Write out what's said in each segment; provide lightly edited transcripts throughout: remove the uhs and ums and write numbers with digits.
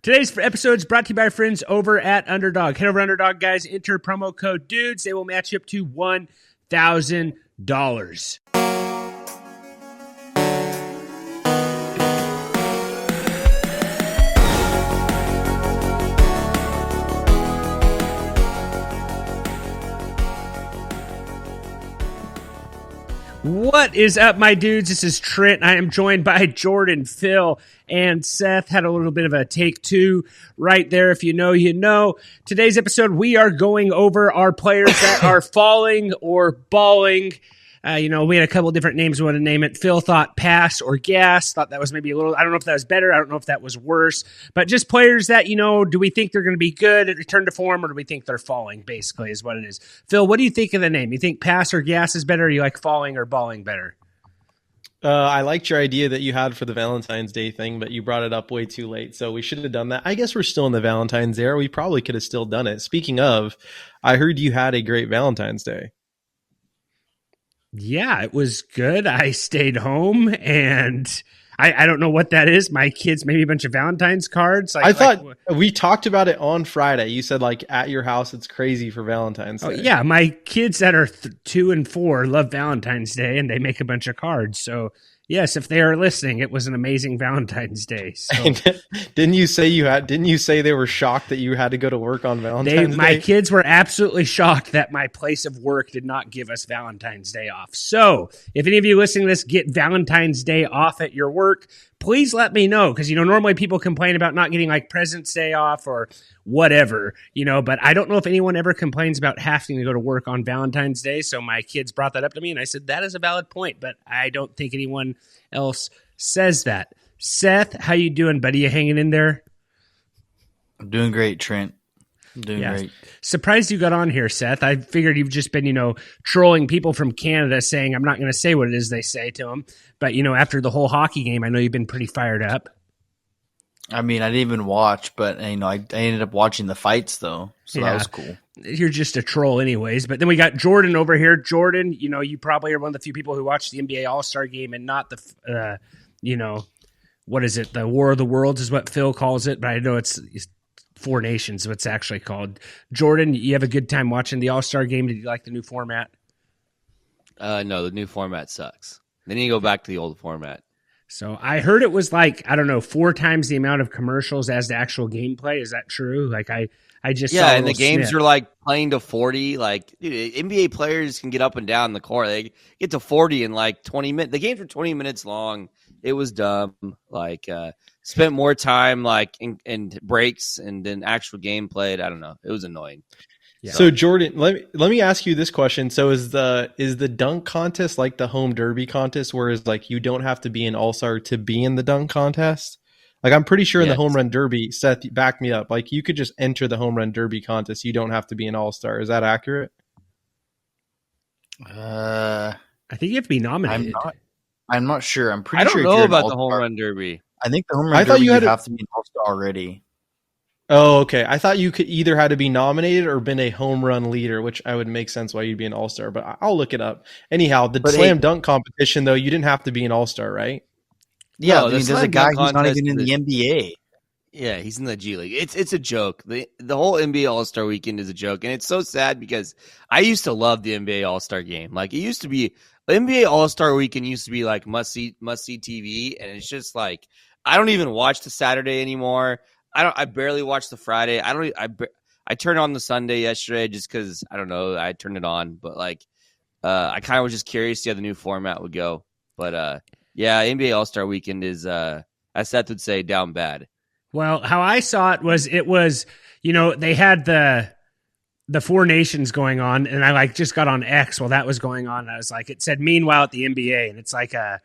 Today's episode is brought to you by our friends over at Underdog. Head over to Underdog, guys. Enter promo code DUDES. They will match you up to $1,000. What is up, my dudes? This is Trent. I am joined by Jordan, Phil, and Seth. Had a little bit of a take two right there. If you know, you know. Today's episode, we are going over our players that are falling or balling. We had a couple different names we want to name it. Phil thought pass or gas. Thought that was maybe a little, I don't know if that was better. I don't know if that was worse. But just players that, do we think they're going to be good at return to form, or do we think they're falling, basically, is what it is. Phil, what do you think of the name? You think pass or gas is better, or you like falling or balling better? I liked your idea that you had for the Valentine's Day thing, but you brought it up way too late, so we should have done that. I guess we're still in the Valentine's era. We probably could have still done it. Speaking of, I heard you had a great Valentine's Day. Yeah, it was good. I stayed home, and I don't know what that is. My kids, maybe a bunch of Valentine's cards. I thought we talked about it on Friday. You said, at your house, it's crazy for Valentine's Day. Oh, yeah, my kids that are 2 and 4 love Valentine's Day, and they make a bunch of cards. So, yes, if they are listening, it was an amazing Valentine's Day. So. Didn't you say they were shocked that you had to go to work on Valentine's Day? My kids were absolutely shocked that my place of work did not give us Valentine's Day off. So, if any of you listening to this get Valentine's Day off at your work, please let me know, because normally people complain about not getting President's Day off or whatever, but I don't know if anyone ever complains about having to go to work on Valentine's Day. So my kids brought that up to me, and I said that is a valid point, but I don't think anyone else says that. Seth, how you doing, buddy? You hanging in there? I'm doing great, Trent. I'm doing great. Surprised you got on here, Seth. I figured you've just been, trolling people from Canada, saying I'm not going to say what it is they say to them. But, after the whole hockey game, I know you've been pretty fired up. I mean, I didn't even watch, but, I ended up watching the fights, though. So that was cool. You're just a troll anyways. But then we got Jordan over here. Jordan, you probably are one of the few people who watched the NBA All-Star game and not the, what is it? The War of the Worlds is what Phil calls it. But I know it's Four Nations, what it's actually called. Jordan, you have a good time watching the All-Star game. Did you like the new format? No, the new format sucks. They need to go back to the old format. So I heard it was 4 times the amount of commercials as the actual gameplay. Is that true? I just saw and the games are playing to 40. NBA players can get up and down the court. They get to 40 in 20 minutes. The games were 20 minutes long. It was dumb. Spent more time in breaks and then actual game played. I don't know. It was annoying. Yeah. So Jordan, let me ask you this question. So is the dunk contest like the home derby contest, whereas you don't have to be an all-star to be in the dunk contest? I'm pretty sure in the home run derby, Seth, back me up. You could just enter the home run derby contest. You don't have to be an all-star. Is that accurate? I think you have to be nominated. I'm not sure. I'm pretty sure. I don't know about the home run derby. I think the home run derby you have to be an all-star already. Oh, okay. I thought you could either had to be nominated or been a home run leader, which I would make sense why you'd be an all-star, but I'll look it up. Anyhow, the slam dunk competition, though, you didn't have to be an all-star, right? Yeah, there's a guy who's not even in the NBA. Yeah, he's in the G League. It's a joke. The whole NBA All-Star Weekend is a joke, and it's so sad because I used to love the NBA All-Star Game. It used to be NBA All-Star Weekend used to be must see TV, and it's just I don't even watch the Saturday anymore. I barely watch the Friday. I turned on the Sunday yesterday just because I don't know. I turned it on, but I kind of was just curious to see how the new format would go. But NBA All-Star Weekend is as Seth would say, down bad. Well, how I saw it was they had the Four Nations going on, and I just got on X while that was going on. And I was it said meanwhile at the NBA, and it's a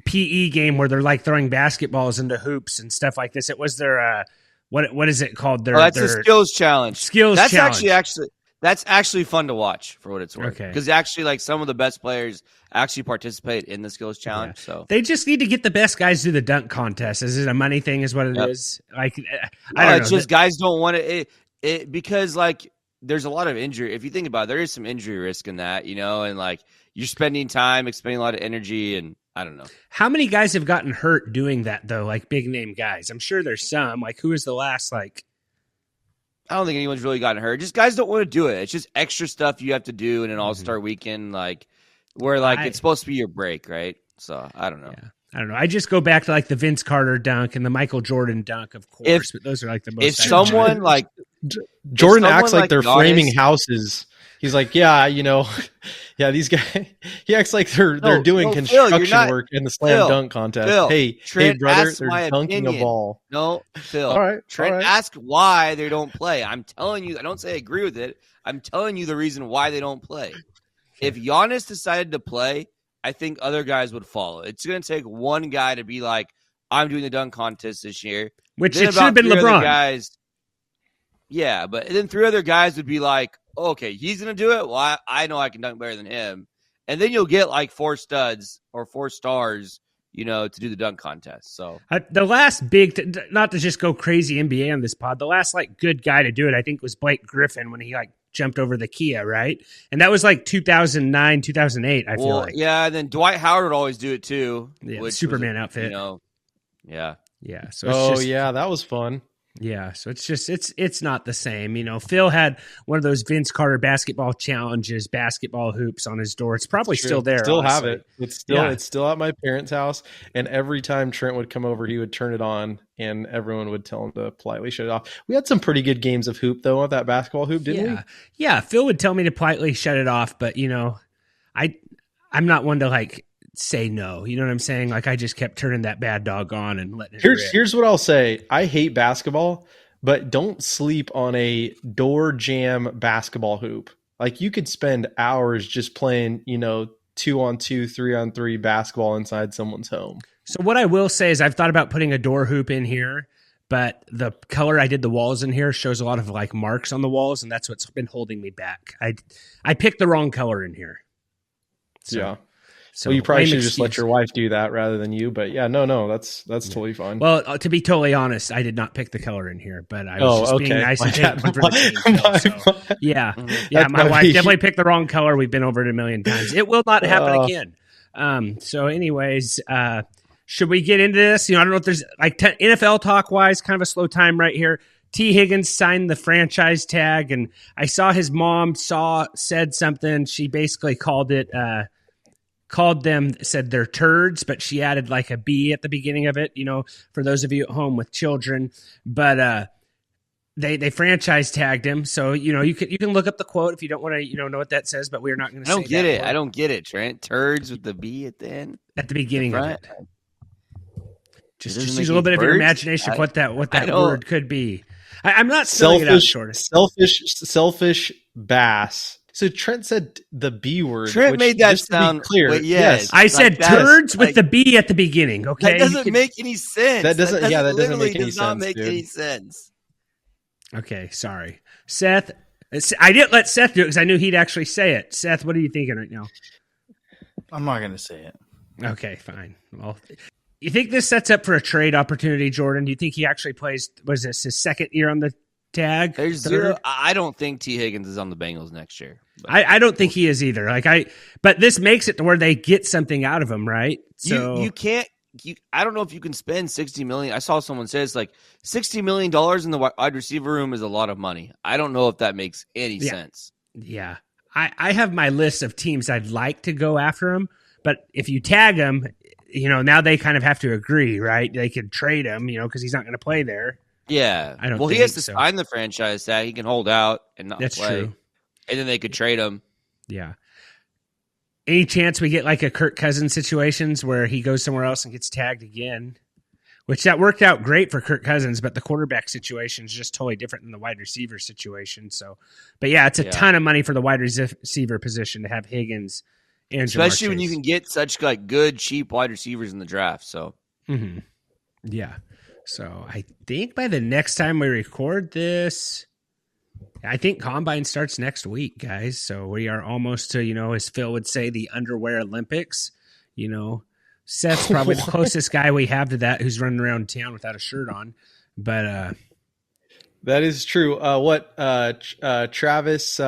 PE game where they're throwing basketballs into hoops and stuff like this. It was their what is it called? That's a skills challenge. That's challenge. That's actually fun to watch for what it's worth. Okay. Because actually, some of the best players actually participate in the skills challenge. Yeah. So they just need to get the best guys to the dunk contest. Is it a money thing? Is what it is? I don't know. It's just guys don't want it because there's a lot of injury. If you think about it, there is some injury risk in that, and you're spending time, expending a lot of energy, and I don't know. How many guys have gotten hurt doing that though? Like big name guys. I'm sure there's some. Like who was the last like? I don't think anyone's really gotten hurt. Just guys don't want to do it. It's just extra stuff you have to do in an All-Star weekend, like where like it's supposed to be your break, right? So I don't know. Yeah. I don't know. I just go back to like the Vince Carter dunk and the Michael Jordan dunk, of course. But those are like the most. If someone like Jordan acts like they're Giannis, framing houses. He's like, yeah, these guys. He acts like they're doing construction work in the slam dunk contest. Phil, hey, Trent, brother, they're dunking a ball. No, Phil. All right, Trent asked why they don't play. I'm telling you, I don't say I agree with it. I'm telling you the reason why they don't play. If Giannis decided to play, I think other guys would follow. It's going to take one guy to be like, I'm doing the dunk contest this year. Which it should have been LeBron. Guys, yeah, but then 3 other guys would be like, okay, he's going to do it. Well, I know I can dunk better than him. And then you'll get like 4 studs or 4 stars, to do the dunk contest. So the last big, not to just go crazy NBA on this pod, the last like good guy to do it, I think was Blake Griffin when he like jumped over the Kia, right? And that was like 2009, 2008, I feel like. Yeah, and then Dwight Howard would always do it too. Yeah, the Superman outfit. Yeah. Yeah. So that was fun. Yeah, so it's not the same. Phil had one of those Vince Carter basketball challenges, basketball hoops on his door. It's probably still there. Still honestly. have it. It's still at my parents' house. And every time Trent would come over, he would turn it on, and everyone would tell him to politely shut it off. We had some pretty good games of hoop though, of that basketball hoop, didn't we? Yeah. Phil would tell me to politely shut it off, but I'm not one to like say no. You know what I'm saying? Like I just kept turning that bad dog on and letting it rip. Here's what I'll say. I hate basketball, but don't sleep on a door jam basketball hoop. Like you could spend hours just playing, 2-on-2, 3-on-3 basketball inside someone's home. So what I will say is I've thought about putting a door hoop in here, but the color I did the walls in here shows a lot of like marks on the walls, and that's what's been holding me back. I picked the wrong color in here. So. Yeah. So well, you probably should just let your wife do that rather than you. But yeah, no, that's totally fine. Well, to be totally honest, I did not pick the color in here, but I was just being nice and taking one for the team. Yeah. My wife definitely picked the wrong color. We've been over it a million times. It will not happen again. So, anyways, should we get into this? I don't know if there's like NFL talk wise, kind of a slow time right here. T. Higgins signed the franchise tag, and I saw his mom said something. She basically called them, said they're turds, but she added like a B at the beginning of it, for those of you at home with children. But they franchise tagged him. So, you can look up the quote if you don't want to, know what that says, but we're not going to say I don't get it. I don't get it, Trent. Turds with the B at the end? At the beginning of it. Just use a little bit of your imagination of what that word could be. I'm not selling it out short. Selfish bass. So Trent said the B word. Trent made that sound clear. Yes, I said turds with the B at the beginning. Okay, that doesn't make any sense. That doesn't make any does sense. Not make any sense. Okay, sorry, Seth. I didn't let Seth do it because I knew he'd actually say it. Seth, what are you thinking right now? I'm not going to say it. Okay, fine. Well, you think this sets up for a trade opportunity, Jordan? Do you think he actually plays? Was this his second year on the tag? There's zero. I don't think T. Higgins is on the Bengals next year. I don't think he is either. But this makes it to where they get something out of him, right? So you can't. I don't know if you can spend $60 million. I saw someone say it's like $60 million in the wide receiver room is a lot of money. I don't know if that makes any sense. Yeah, I have my list of teams I'd like to go after him, but if you tag him, now they kind of have to agree, right? They could trade him, because he's not going to play there. Yeah. I don't. Well, he has to sign the franchise tag. He can hold out and not That's play. True. And then they could trade him. Yeah. Any chance we get like a Kirk Cousins situations where he goes somewhere else and gets tagged again? Which that worked out great for Kirk Cousins, but the quarterback situation is just totally different than the wide receiver situation. So, but yeah, it's a ton of money for the wide receiver position to have Higgins and especially Jamar when Chase. you can get such like good, cheap wide receivers in the draft. So, yeah. So I think by the next time we record this, I think Combine starts next week, guys. So we are almost to, as Phil would say, the underwear Olympics. Seth's probably the closest guy we have to that who's running around town without a shirt on. But that is true. Travis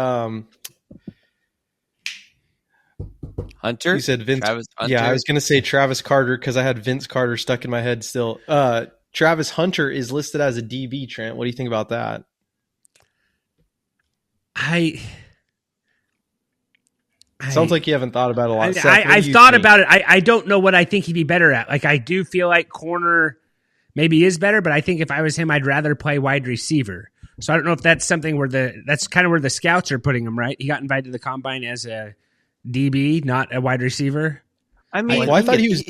Hunter? You said Vince. Travis Hunter? Yeah, I was going to say Travis Carter because I had Vince Carter stuck in my head still. Travis Hunter is listed as a DB, Trent. What do you think about that? Sounds like you haven't thought about it a lot. Seth, I've thought about it. I don't know what I think he'd be better at. Like, I do feel like corner maybe is better, but I think if I was him, I'd rather play wide receiver. So I don't know if that's something where that's kind of where the scouts are putting him, right? He got invited to the combine as a DB, not a wide receiver. I mean, I thought he was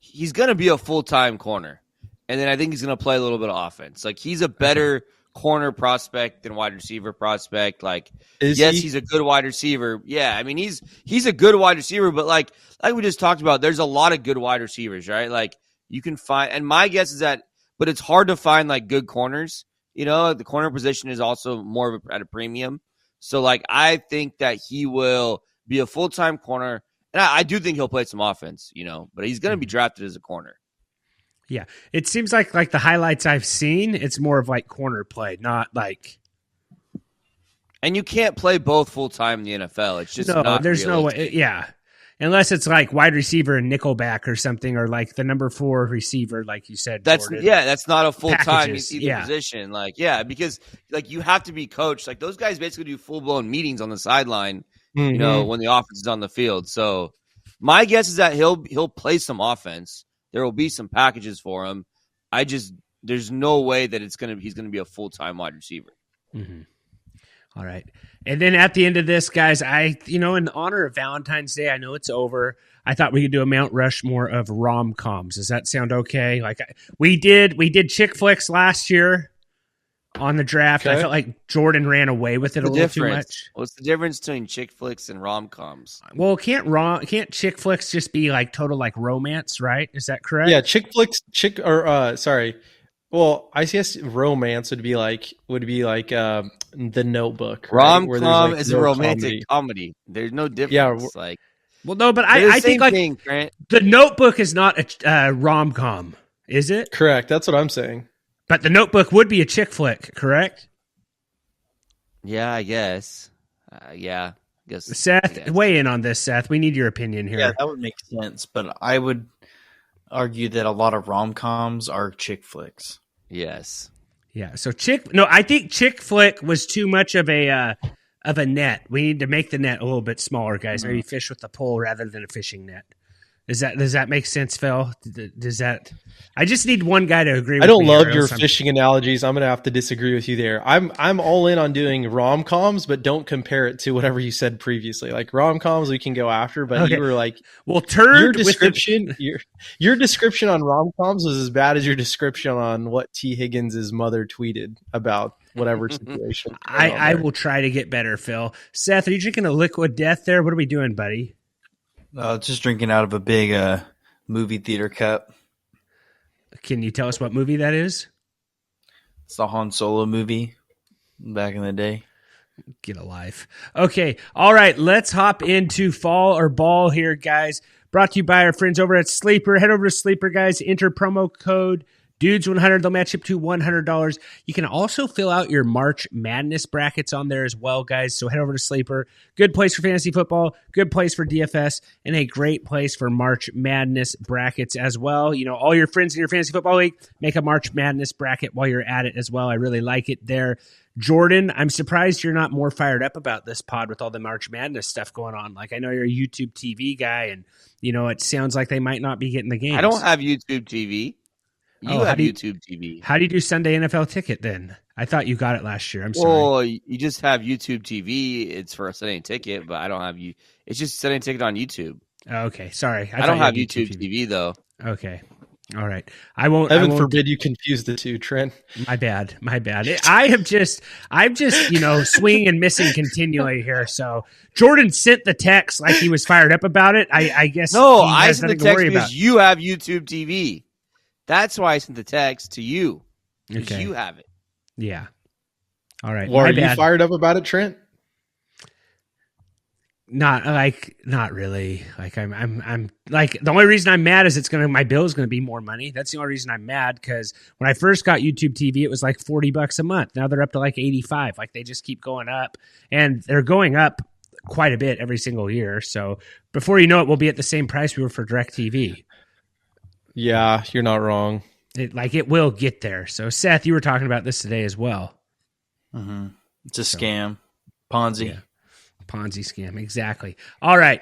he's going to be a full-time corner. And then I think he's going to play a little bit of offense. Like, he's a better corner prospect than wide receiver prospect. Like, he's a good wide receiver. Yeah, I mean, he's a good wide receiver, but like we just talked about, there's a lot of good wide receivers, right? Like, you can find, and my guess is that, but it's hard to find like good corners. You know, the corner position is also more of at a premium. So, like, I think that he will be a full-time corner, and I do think he'll play some offense, you know, but he's going to be drafted as a corner. Yeah, it seems like the highlights I've seen, it's more of like corner play, not like. And you can't play both full-time in the NFL. It's just not there's realistic. no way. Yeah, unless it's like wide receiver and nickelback or something, or like the number 4 receiver, like you said. Jordan. That's not a full-time Yeah. position. Like, yeah, because like you have to be coached. Like, those guys basically do full-blown meetings on the sideline, you know, when the offense is on the field. So my guess is that he'll play some offense. There will be some packages for him. There's no way that he's going to be a full-time wide receiver. Mm-hmm. All right. And then at the end of this, guys, in honor of Valentine's Day, I know it's over. I thought we could do a Mount Rushmore of rom-coms. Does that sound okay? Like we did chick flicks last year on the draft. Okay. I felt like Jordan ran away with it a little too much. What's the difference between chick flicks and rom-coms? Well, can't chick flicks just be like total like romance, right? Is that correct? Yeah, chick flicks Well, I guess romance would be like The Notebook. Right? Rom-com is a romantic comedy. There's no difference. Yeah, well, no, but I think like Trent. The Notebook is not a rom-com, is it? Correct. That's what I'm saying. But The Notebook would be a chick flick, correct? Yeah, I guess. Yeah. Seth, weigh in on this, Seth. We need your opinion here. Yeah, that would make sense, but I would argue that a lot of rom-coms are chick flicks. Yes. Yeah, so I think chick flick was too much of a net. We need to make the net a little bit smaller, guys. Maybe fish with the pole rather than a fishing net. Does that make sense, Phil? Does that? I just need one guy to agree with me. I don't love your fishing analogies. I'm going to have to disagree with you there. I'm all in on doing rom-coms, but don't compare it to whatever you said previously. Like rom-coms we can go after, but okay. You were like, well, your description your description on rom-coms was as bad as your description on what T. Higgins' mother tweeted about whatever situation. I will try to get better, Phil. Seth, are you drinking a Liquid Death there? What are we doing, buddy? Just drinking out of a big movie theater cup. Can you tell us what movie that is? It's the Han Solo movie back in the day. Get a life. Okay. All right. Let's hop into Fall or Ball here, guys. Brought to you by our friends over at Sleeper. Head over to Sleeper, guys. Enter promo code Dudes100. They'll match up to $100. You can also fill out your March Madness brackets on there as well, guys. So head over to Sleeper. Good place for fantasy football, good place for DFS, and a great place for March Madness brackets as well. You know, all your friends in your fantasy football league, make a March Madness bracket while you're at it as well. I really like it there. Jordan, I'm surprised you're not more fired up about this pod with all the March Madness stuff going on. Like, I know you're a YouTube TV guy, and, you know, it sounds like they might not be getting the games. I don't have YouTube TV. You have YouTube TV. How do you do Sunday NFL Ticket then? I thought you got it last year. I'm sorry. Well, you just have YouTube TV. It's for a Sunday Ticket, but I don't have you. It's just Sunday Ticket on YouTube. Okay, sorry. I don't have YouTube TV though. Okay. All right. I won't. Heaven forbid you confuse the two, Trent. My bad. I'm just, swinging and missing continually here. So Jordan sent the text like he was fired up about it. I guess. No, I sent the text because you have YouTube TV. That's why I sent the text to you. Because you have it. Yeah. All right. Well, are you fired up about it, Trent? Not really. Like I'm like, the only reason I'm mad is my bill is going to be more money. That's the only reason I'm mad, because when I first got YouTube TV, it was like $40 a month. Now they're up to like 85. Like, they just keep going up, and they're going up quite a bit every single year. So before you know it, we'll be at the same price we were for DirecTV. Yeah, you're not wrong. It will get there. So Seth, you were talking about this today as well. Mm-hmm. It's a scam. Ponzi. Yeah. Ponzi scam. Exactly. All right.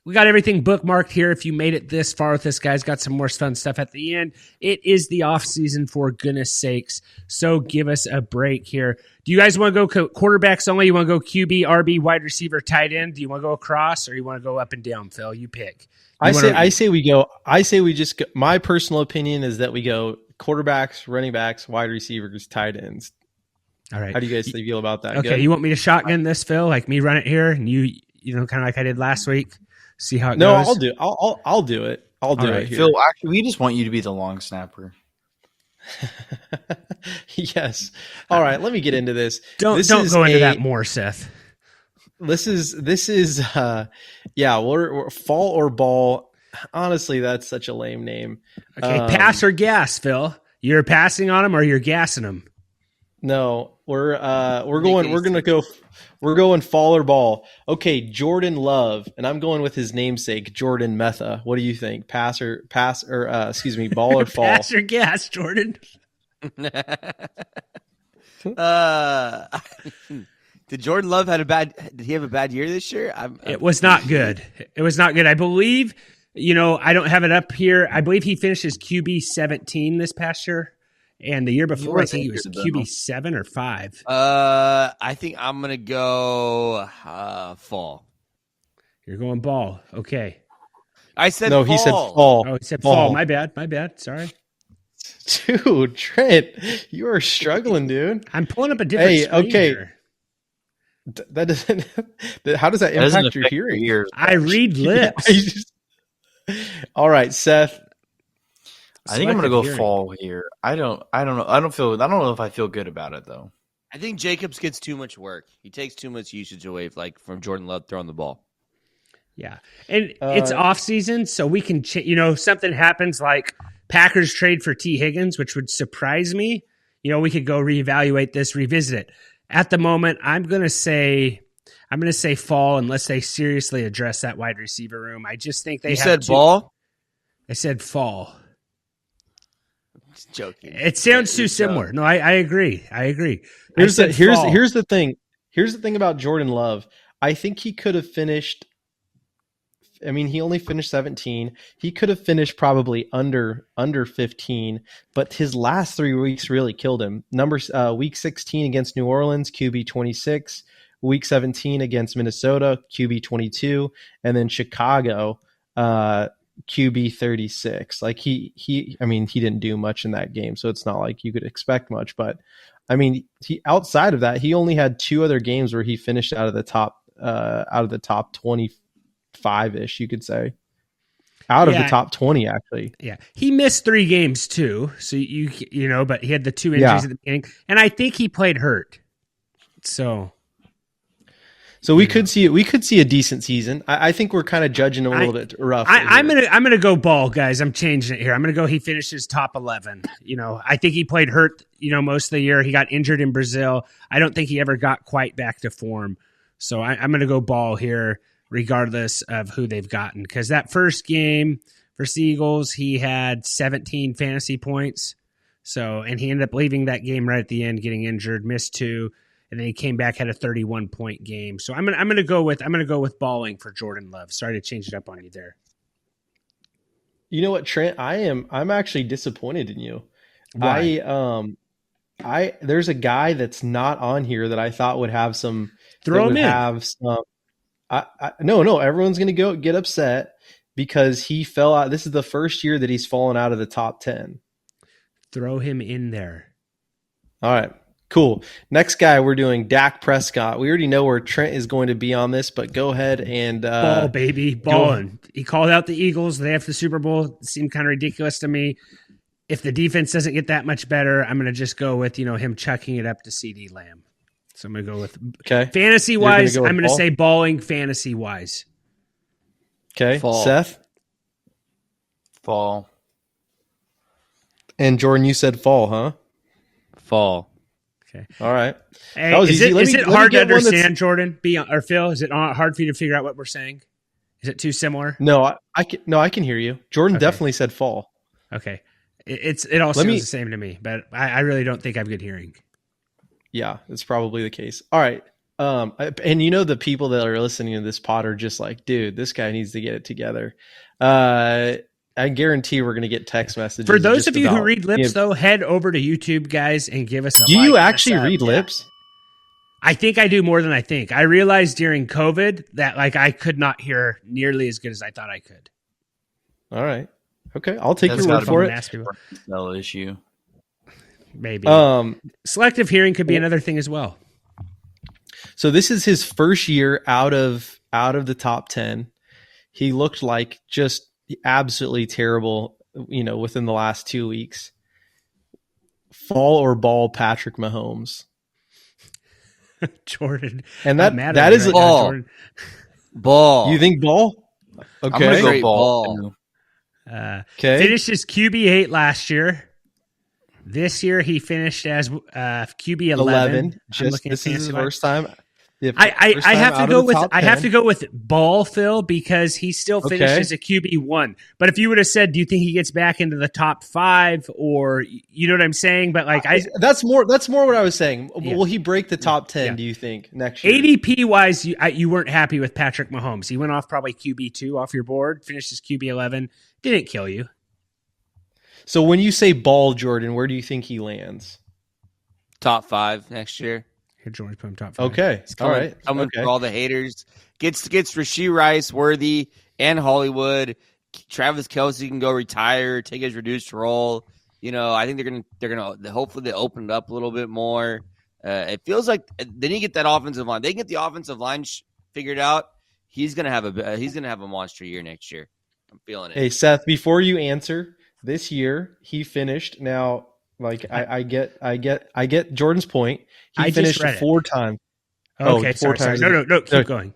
We got everything bookmarked here. If you made it this far with this, guys, got some more fun stuff at the end. It is the off season, for goodness sakes. So give us a break here. Do you guys want to go quarterbacks only? You want to go QB, RB, wide receiver, tight end? Do you want to go across, or you want to go up and down, Phil? You pick. I say we just go. My personal opinion is that we go quarterbacks, running backs, wide receivers, tight ends. All right. How do you guys feel about that? Okay. Good? You want me to shotgun this, Phil? Like me run it here, and you kind of like I did last week. See how it no, goes. I'll do it. I'll do it. I'll do it here. Phil, actually, we just want you to be the long snapper. Yes. All right. Let me get into this. Don't go into that more, Seth. This is we're fall or ball. Honestly, that's such a lame name. Okay, pass or gas, Phil. You're passing on them or you're gassing them. No, we're going fall or ball. Okay, Jordan Love, and I'm going with his namesake, Jordan Metha. What do you think? Ball or fall? Pass or gas, Jordan. Did Jordan Love did he have a bad year this year? It was not good. It was not good. I believe, I don't have it up here. I believe he finished his QB 17 this past year. And the year before, I think he was QB 7 or 5. I think I'm going to go fall. You're going ball. Okay. I said no, fall. he said fall. Oh, he said fall. My bad. Sorry. Dude, Trent, you are struggling, dude. I'm pulling up a different screen here. That doesn't. How does that impact your hearing? Ears. I read lips. All right, Seth. I think I'm going to go fall here. I don't know. I don't know if I feel good about it though. I think Jacobs gets too much work. He takes too much usage away, from Jordan Love throwing the ball. Yeah, and it's off season, so we can. Something happens like Packers trade for T. Higgins, which would surprise me. We could go reevaluate this, revisit it. At the moment, I'm going to say fall unless they seriously address that wide receiver room. I just think they. You said ball. I said fall. Just joking. It sounds too similar. No, I agree. Here's the thing. Here's the thing about Jordan Love. I think he could have finished. I mean, he only finished 17. He could have finished probably under 15, but his last 3 weeks really killed him. Week 16 against New Orleans, QB 26. Week 17 against Minnesota, QB 22, and then Chicago, QB 36. Like he didn't do much in that game, so it's not like you could expect much. But I mean, outside of that, he only had 2 other games where he finished out of the top 25-ish, you could say. Out of the top 20, actually. Yeah. He missed 3 games too. So but he had the 2 injuries at the beginning. And I think he played hurt. So we could see a decent season. I think we're kind of judging a little bit rough. I'm gonna go ball, guys. I'm changing it here. I'm gonna go. He finishes top 11. I think he played hurt. Most of the year he got injured in Brazil. I don't think he ever got quite back to form. So I'm gonna go ball here, regardless of who they've gotten. Because that first game versus the Eagles, he had 17 fantasy points. So and he ended up leaving that game right at the end, getting injured, missed 2. And then he came back, had a 31-point game. So I'm gonna go with balling for Jordan Love. Sorry to change it up on you there. You know what, Trent? I'm actually disappointed in you. Why? There's a guy that's not on here that I thought would have some. Throw him in. No. Everyone's gonna get upset because he fell out. This is the first year that he's fallen out of the top 10. Throw him in there. All right. Cool. Next guy, we're doing Dak Prescott. We already know where Trent is going to be on this, but go ahead and ball, baby, balling. He called out the Eagles. They have the Super Bowl. It seemed kind of ridiculous to me. If the defense doesn't get that much better, I'm going to just go with him chucking it up to CD Lamb. So I'm going to go with fantasy wise. I'm going to say balling fantasy wise. Okay, fall. Seth, fall, and Jordan. You said fall, huh? Fall. Okay. All right. Hey, That was is easy. it, is it hard to get one that's- understand, Jordan? Or Phil? Is it hard for you to figure out what we're saying? Is it too similar? No, I can hear you. Jordan Okay. definitely said fall. Okay. It all sounds the same to me, but I really don't think I have good hearing. Yeah, it's probably the case. All right. And you know, the people that are listening to this pod are just like, dude, this guy needs to get it together. I guarantee we're going to get text messages. For those of you who read lips, though, head over to YouTube, guys, and give us a Do like you and a actually sub. read lips? I think I do more than I think. I realized during COVID that like I could not hear nearly as good as I thought I could. All right. Okay. I'll take That's your word gotta for be it. Ask people. No issue. Maybe. Um, Selective hearing could be another thing as well. So this is his first year out of the top 10. He looked like just absolutely terrible, within the last 2 weeks. Fall or ball Patrick Mahomes. Jordan. And I'm mad at that you is right now, Ball. Jordan. Ball. You think ball? I'm gonna Okay. go Great ball. ball. Okay. Finished his QB8 last year. This year he finished as QB11. 11. Just this is his first time. Yeah, I first time have to out go of the with top I have 10. to go with ball, Phil, because he still finished Okay. as a QB1. But if you would have said, do you think he gets back into the top 5, or you know what I'm saying? But like That's more what I was saying. Yeah. Will he break the top 10? Yeah. Do you think next year? ADP wise, you weren't happy with Patrick Mahomes. He went off probably QB2 off your board, finished as QB11, didn't kill you. So when you say ball, Jordan, where do you think he lands? Top 5 next year. Here, Jordan, put him top 5. Okay. He's All right. coming Okay. for all the haters. Gets Rashee Rice, Worthy, and Hollywood. Travis Kelce can go retire, take his reduced role. I think they're gonna hopefully they open it up a little bit more. It feels like they need to get that offensive line. They can get the offensive line figured out. He's gonna have a monster year next year. I'm feeling it. Hey, Seth, before you answer, this year he finished now. Like I get Jordan's point. He I just finished read it. 4 times. Okay, four sorry. times. No, keep going.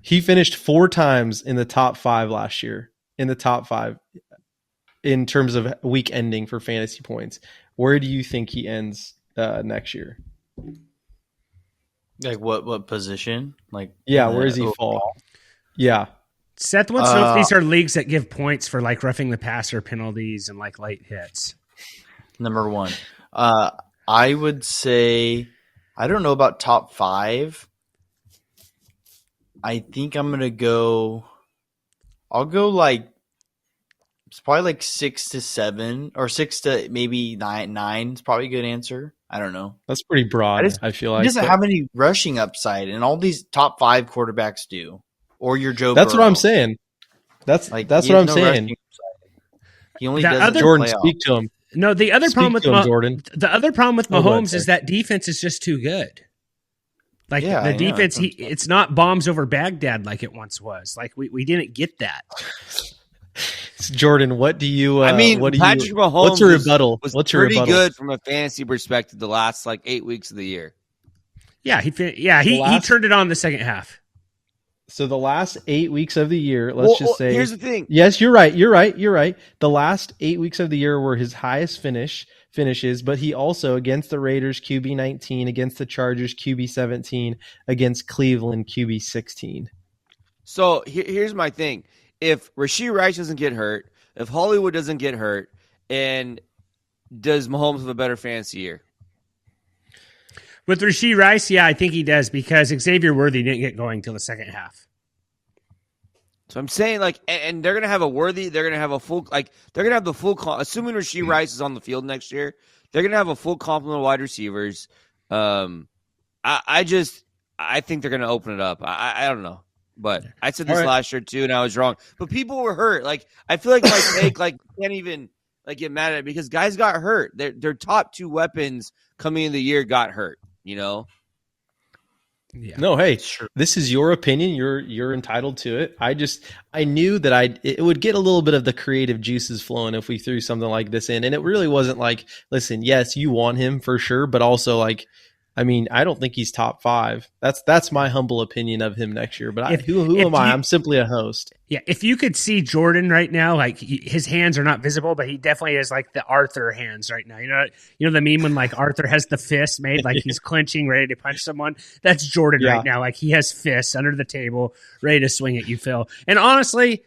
He finished 4 times in the top 5 last year. In the top 5 in terms of week ending for fantasy points. Where do you think he ends next year? Like what position? Like Yeah, where does he fall? Yeah. Seth wants to know if these are leagues that give points for like roughing the passer penalties and like late hits. Number 1. I would say I don't know about top 5. I think I'm gonna go. I'll go like it's probably like 6 to 7 or 6 to maybe 9. 9 is probably a good answer. I don't know. That's pretty broad, I feel like. He doesn't have any rushing upside, and all these top 5 quarterbacks do. Or your Joe. That's Burrow. what I'm saying. That's Like, what he has I'm no saying. rushing upside. He only The does other- it in Jordan, playoffs. speak to him. No, the other problem with Speak to him, Jordan. the other problem with Oh, go ahead, Mahomes is sorry. that defense is just too good. Like Yeah, the I know, defense, that's what I'm saying. it's not bombs over Baghdad like it once was. Like we didn't get that. Jordan, what do you? Patrick Mahomes What's your rebuttal? was What's your pretty rebuttal? good from a fantasy perspective the last 8 weeks of the year. Yeah, he turned it on the second half. So the last 8 weeks of the year, let's just say. Here's the thing. Yes, you're right. The last 8 weeks of the year were his highest finishes, but he also against the Raiders QB19, against the Chargers QB17, against Cleveland QB16. So here's my thing. If Rashee Rice doesn't get hurt, if Hollywood doesn't get hurt, and does Mahomes have a better fantasy year? With Rashee Rice, yeah, I think he does because Xavier Worthy didn't get going till the second half. So I'm saying and they're gonna have a Worthy, they're gonna have a full they're gonna have the full assuming Rashee Rice is on the field next year, they're gonna have a full complement of wide receivers. I think they're gonna open it up. I don't know. But I said this last year too, and I was wrong. But people were hurt. I feel like my take can't even get mad at it because guys got hurt. Their top 2 weapons coming in the year got hurt. Yeah. No, hey, this is your opinion. You're entitled to it. I knew that it would get a little bit of the creative juices flowing if we threw something like this in, and it really wasn't listen, yes, you want him for sure, but also I mean, I don't think he's top 5. That's my humble opinion of him next year. But who am I? I'm simply a host. Yeah, if you could see Jordan right now, like his hands are not visible, but he definitely has like the Arthur hands right now. You know the meme when like Arthur has the fist made, like he's clenching, ready to punch someone. That's Jordan right now. Like he has fists under the table, ready to swing at you, Phil. And honestly,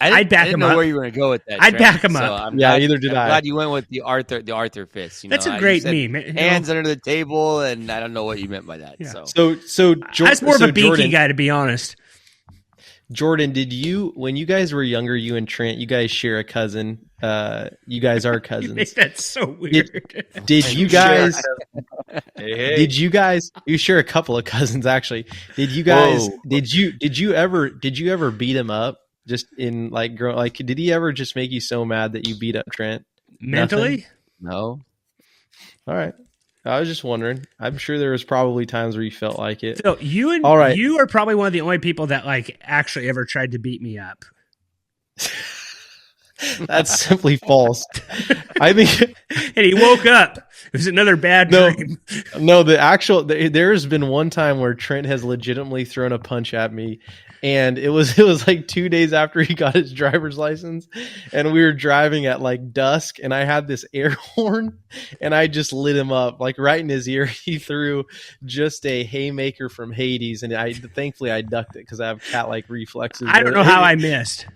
I'd back him up. I didn't know where you were going to go with that. I'd back him up. Either did I. I'm glad you went with the Arthur fist. That's a great meme. Hands under the table, and I don't know what you meant by that. Yeah. So that's more of a beaky guy, to be honest. Jordan, when you guys were younger, you and Trent, you guys share a cousin. You guys are cousins. That's so weird. Did you guys? Did you guys? You share a couple of cousins, actually. Did you guys? Whoa. Did you ever beat him up? Just in did he ever just make you so mad that you beat up Trent? Mentally? Nothing? No. All right. I was just wondering. I'm sure there was probably times where you felt like it. So you are probably one of the only people that like actually ever tried to beat me up. That's simply false. I think. And he woke up. It was another bad dream. No, there has been one time where Trent has legitimately thrown a punch at me, and it was like 2 days after he got his driver's license, and we were driving at like dusk, and I had this air horn, and I just lit him up like right in his ear. He threw just a haymaker from Hades, and thankfully I ducked it because I have cat-like reflexes. I don't know how I missed.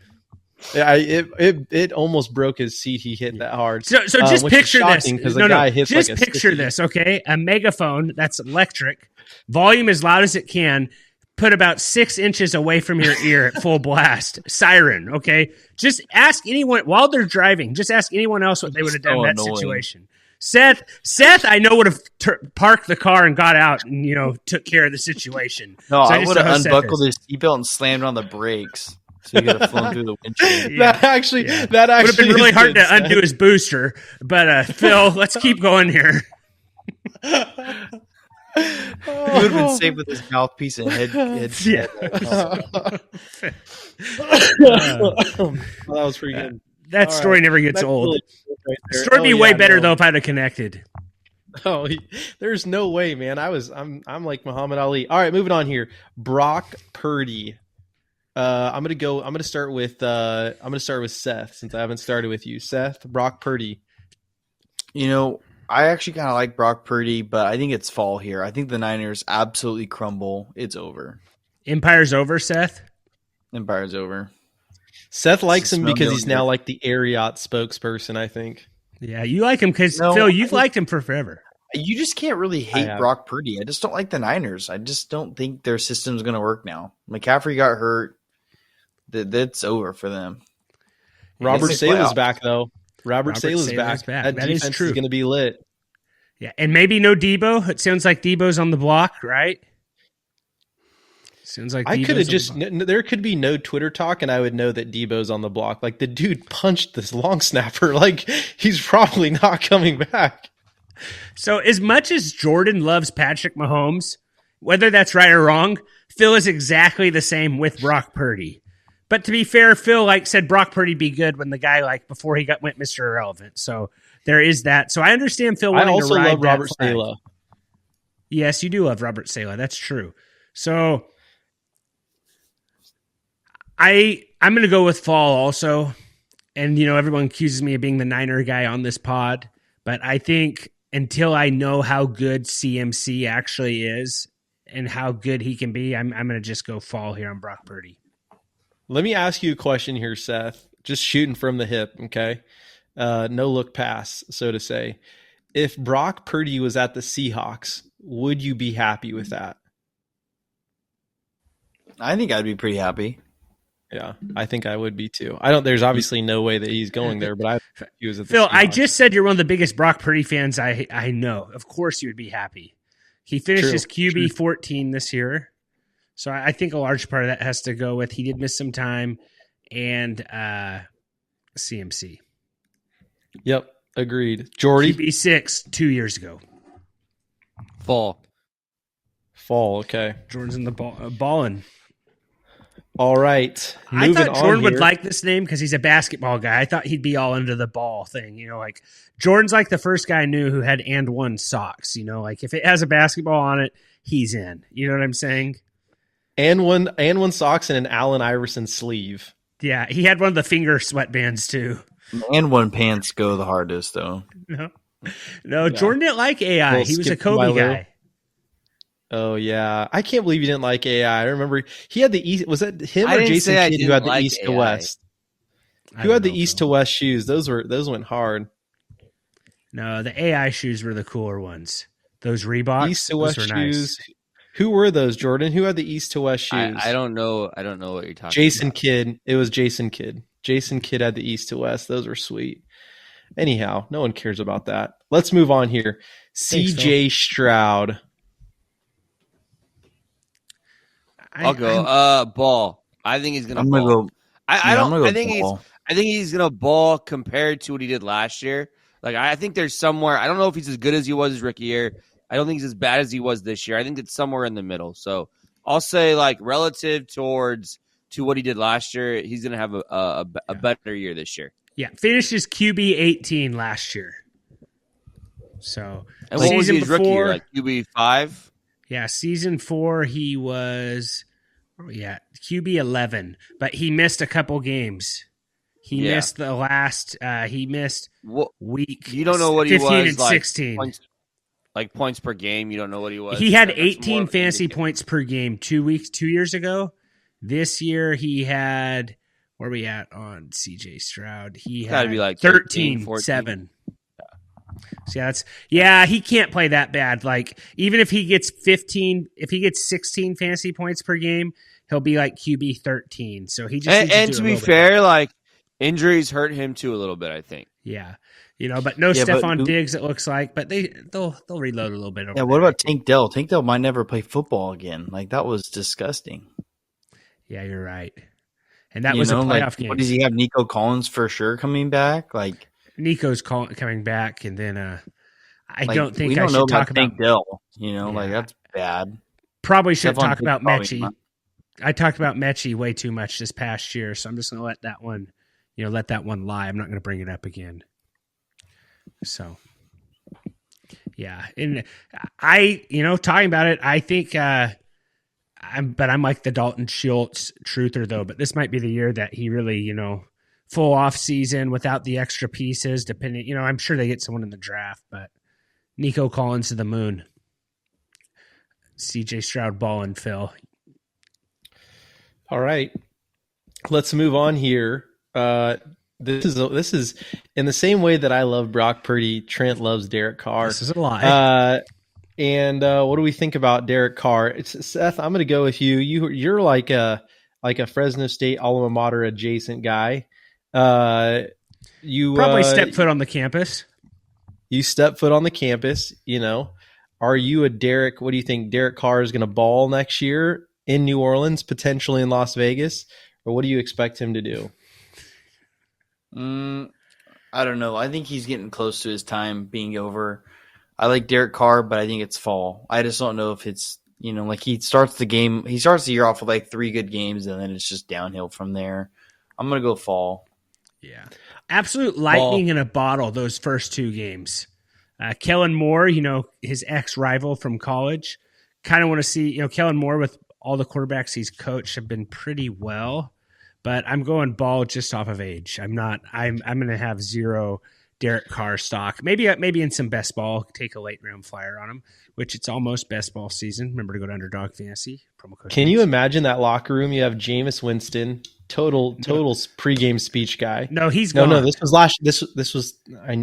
Yeah, it almost broke his seat. He hit that hard. So just picture this. Just picture this, okay? A megaphone that's electric, volume as loud as it can, put about 6 inches away from your ear at full blast. Siren, okay? Just ask anyone while they're driving. Just ask anyone else what they would have done in that situation. Seth, I know would have parked the car and got out and took care of the situation. No, I would have unbuckled his seatbelt and slammed on the brakes. So you could have flown through the windshield. Yeah. That actually would have been really hard to undo his booster. But Phil, let's keep going here. He would have been safe with his mouthpiece and head. Yeah. That was pretty good. That story never gets old. Right, the story would be way better though if I'd have connected. Oh, there's no way, man. I'm like Muhammad Ali. All right, moving on here. Brock Purdy. I'm gonna start with Seth, since I haven't started with you. Seth, Brock Purdy. I actually kind of like Brock Purdy, but I think it's fall here. I think the Niners absolutely crumble. It's over. Empire's over, Seth? Empire's over. Seth likes him because he's now like the Ariat spokesperson, I think. Yeah, you like him because, Phil, you've liked him for forever. You just can't really hate Brock Purdy. I just don't like the Niners. I just don't think their system's going to work now. McCaffrey got hurt. That's over for them. Robert Saleh's back, though. Robert Saleh's back. That defense is true. Is going to be lit. Yeah, and maybe no Debo. It sounds like Debo's on the block, right? Sounds like I could have just. There could be no Twitter talk, and I would know that Debo's on the block. Like, the dude punched this long snapper. Like, he's probably not coming back. So, as much as Jordan loves Patrick Mahomes, whether that's right or wrong, Phil is exactly the same with Brock Purdy. But to be fair, Phil said Brock Purdy be good when the guy before he went Mr. Irrelevant. So there is that. So I understand Phil wanting to ride love Robert Saleh. Yes, you do love Robert Saleh. That's true. So I'm going to go with fall also. And everyone accuses me of being the Niner guy on this pod, but I think until I know how good CMC actually is and how good he can be, I'm going to just go fall here on Brock Purdy. Let me ask you a question here, Seth. Just shooting from the hip, okay? No look pass, so to say. If Brock Purdy was at the Seahawks, would you be happy with that? I think I'd be pretty happy. Yeah, I think I would be too. There's obviously no way that he's going there, but he was at the Phil, Seahawks. I just said you're one of the biggest Brock Purdy fans I know. Of course you would be happy. He finished his QB 14 this year. So I think a large part of that has to go with he did miss some time and CMC. Yep, agreed. Jordy? QB6 2 years ago. Fall, okay. Jordan's in the balling. All right. I Moving thought Jordan on would here. like this name because he's a basketball guy. I thought he'd be all into the ball thing. Like Jordan's like the first guy I knew who had and one socks. Like if it has a basketball on it, he's in. You know what I'm saying? And one socks and an Allen Iverson sleeve. Yeah, he had one of the finger sweatbands too. And one pants go the hardest though. No, Yeah. Jordan didn't like AI. Little He was a skip to my Kobe Lou. guy. Oh yeah, I can't believe you didn't like AI. I remember he had the East. Was that him I or didn't Jason say I Kidd who didn't had the like East to AI. West? I Who don't had the know, East Phil. to West shoes? Those went hard. No, the AI shoes were the cooler ones. Those Reeboks. East to those West were nice. shoes. Who were those, Jordan? Who had the East to West shoes? I don't know. I don't know what you're talking Jason about. Kidd. It was Jason Kidd. Jason Kidd had the East to West. Those were sweet. Anyhow, no one cares about that. Let's move on here. Thanks, CJ Stroud. I'll go. Ball. I think he's gonna I'm ball. gonna go. I I'm don't. gonna go I think ball. he's gonna ball compared to what he did last year. Like I think there's somewhere. I don't know if he's as good as he was his rookie year. I don't think he's as bad as he was this year. I think it's somewhere in the middle. So I'll say like relative to what he did last year, he's gonna have a better year this year. Yeah, finished his QB 18 last year. So And what was season his rookie year? before, Like QB 5? yeah, season 4 he was, QB 11, but he missed a couple games. He Yeah. missed the last. He missed What week. you don't know what he 15 was and like 16. points per game. You don't know what he was. He had That's 18 more of an fantasy indicator. points per game 2 years ago. This year he had, where are we at on CJ Stroud? He Gotta had be like 13, 14. 7. So he can't play that bad. Like even if he gets 16 fantasy points per game, he'll be like QB 13. So he just needs And do to a be little bit fair, better. like injuries hurt him too a little bit. I think. Yeah. But no Yeah, but Stephon who- Diggs, it looks like. But they'll reload a little bit. Yeah, what about Tank Dell? Tank Dell might never play football again. Like that was disgusting. Yeah, you're right. And that was a playoff game. What does he have? Nico Collins for sure coming back. Like Nico's coming back, and then I like, don't think we I don't know should talk about about. Tank Dell. Like Yeah. that's bad. Probably should Stephon talk Diggs about probably Mechie. not. I talked about Mechie way too much this past year, so I'm just going to let that one, let that one lie. I'm not going to bring it up again. So, yeah, and talking about it, I think I'm like the Dalton Schultz truther though. But this might be the year that he really, full off season without the extra pieces. Depending, I'm sure they get someone in the draft, but Nico Collins to the moon. CJ Stroud, Ball, and Phil. All right, let's move on here. This is in the same way that I love Brock Purdy. Trent loves Derek Carr. This is a lie. And what do we think about Derek Carr? Seth, I'm going to go with you. You're like a Fresno State alma mater adjacent guy. You Probably step foot on the campus. You step foot on the campus. Are you a Derek? What do you think? Derek Carr is going to ball next year in New Orleans, potentially in Las Vegas, or what do you expect him to do? I don't know. I think he's getting close to his time being over. I like Derek Carr, but I think it's fall. I just don't know if it's like he starts the year off with like 3 good games, and then it's just downhill from there. I'm gonna go fall. Yeah, absolute lightning in a bottle. Those first 2 games. Kellen Moore, his ex-rival from college. Kind of want to see, Kellen Moore with all the quarterbacks he's coached have been pretty well, but I'm going Ball just off of age. I'm going to have 0 Derek Carr stock. Maybe in some best ball, take a late round flyer on him, which it's almost best ball season. Remember to go to Underdog Fantasy. Promo code. Can you imagine that locker room? You have Jameis Winston, total pregame speech guy. No, he's gone. No. This was This was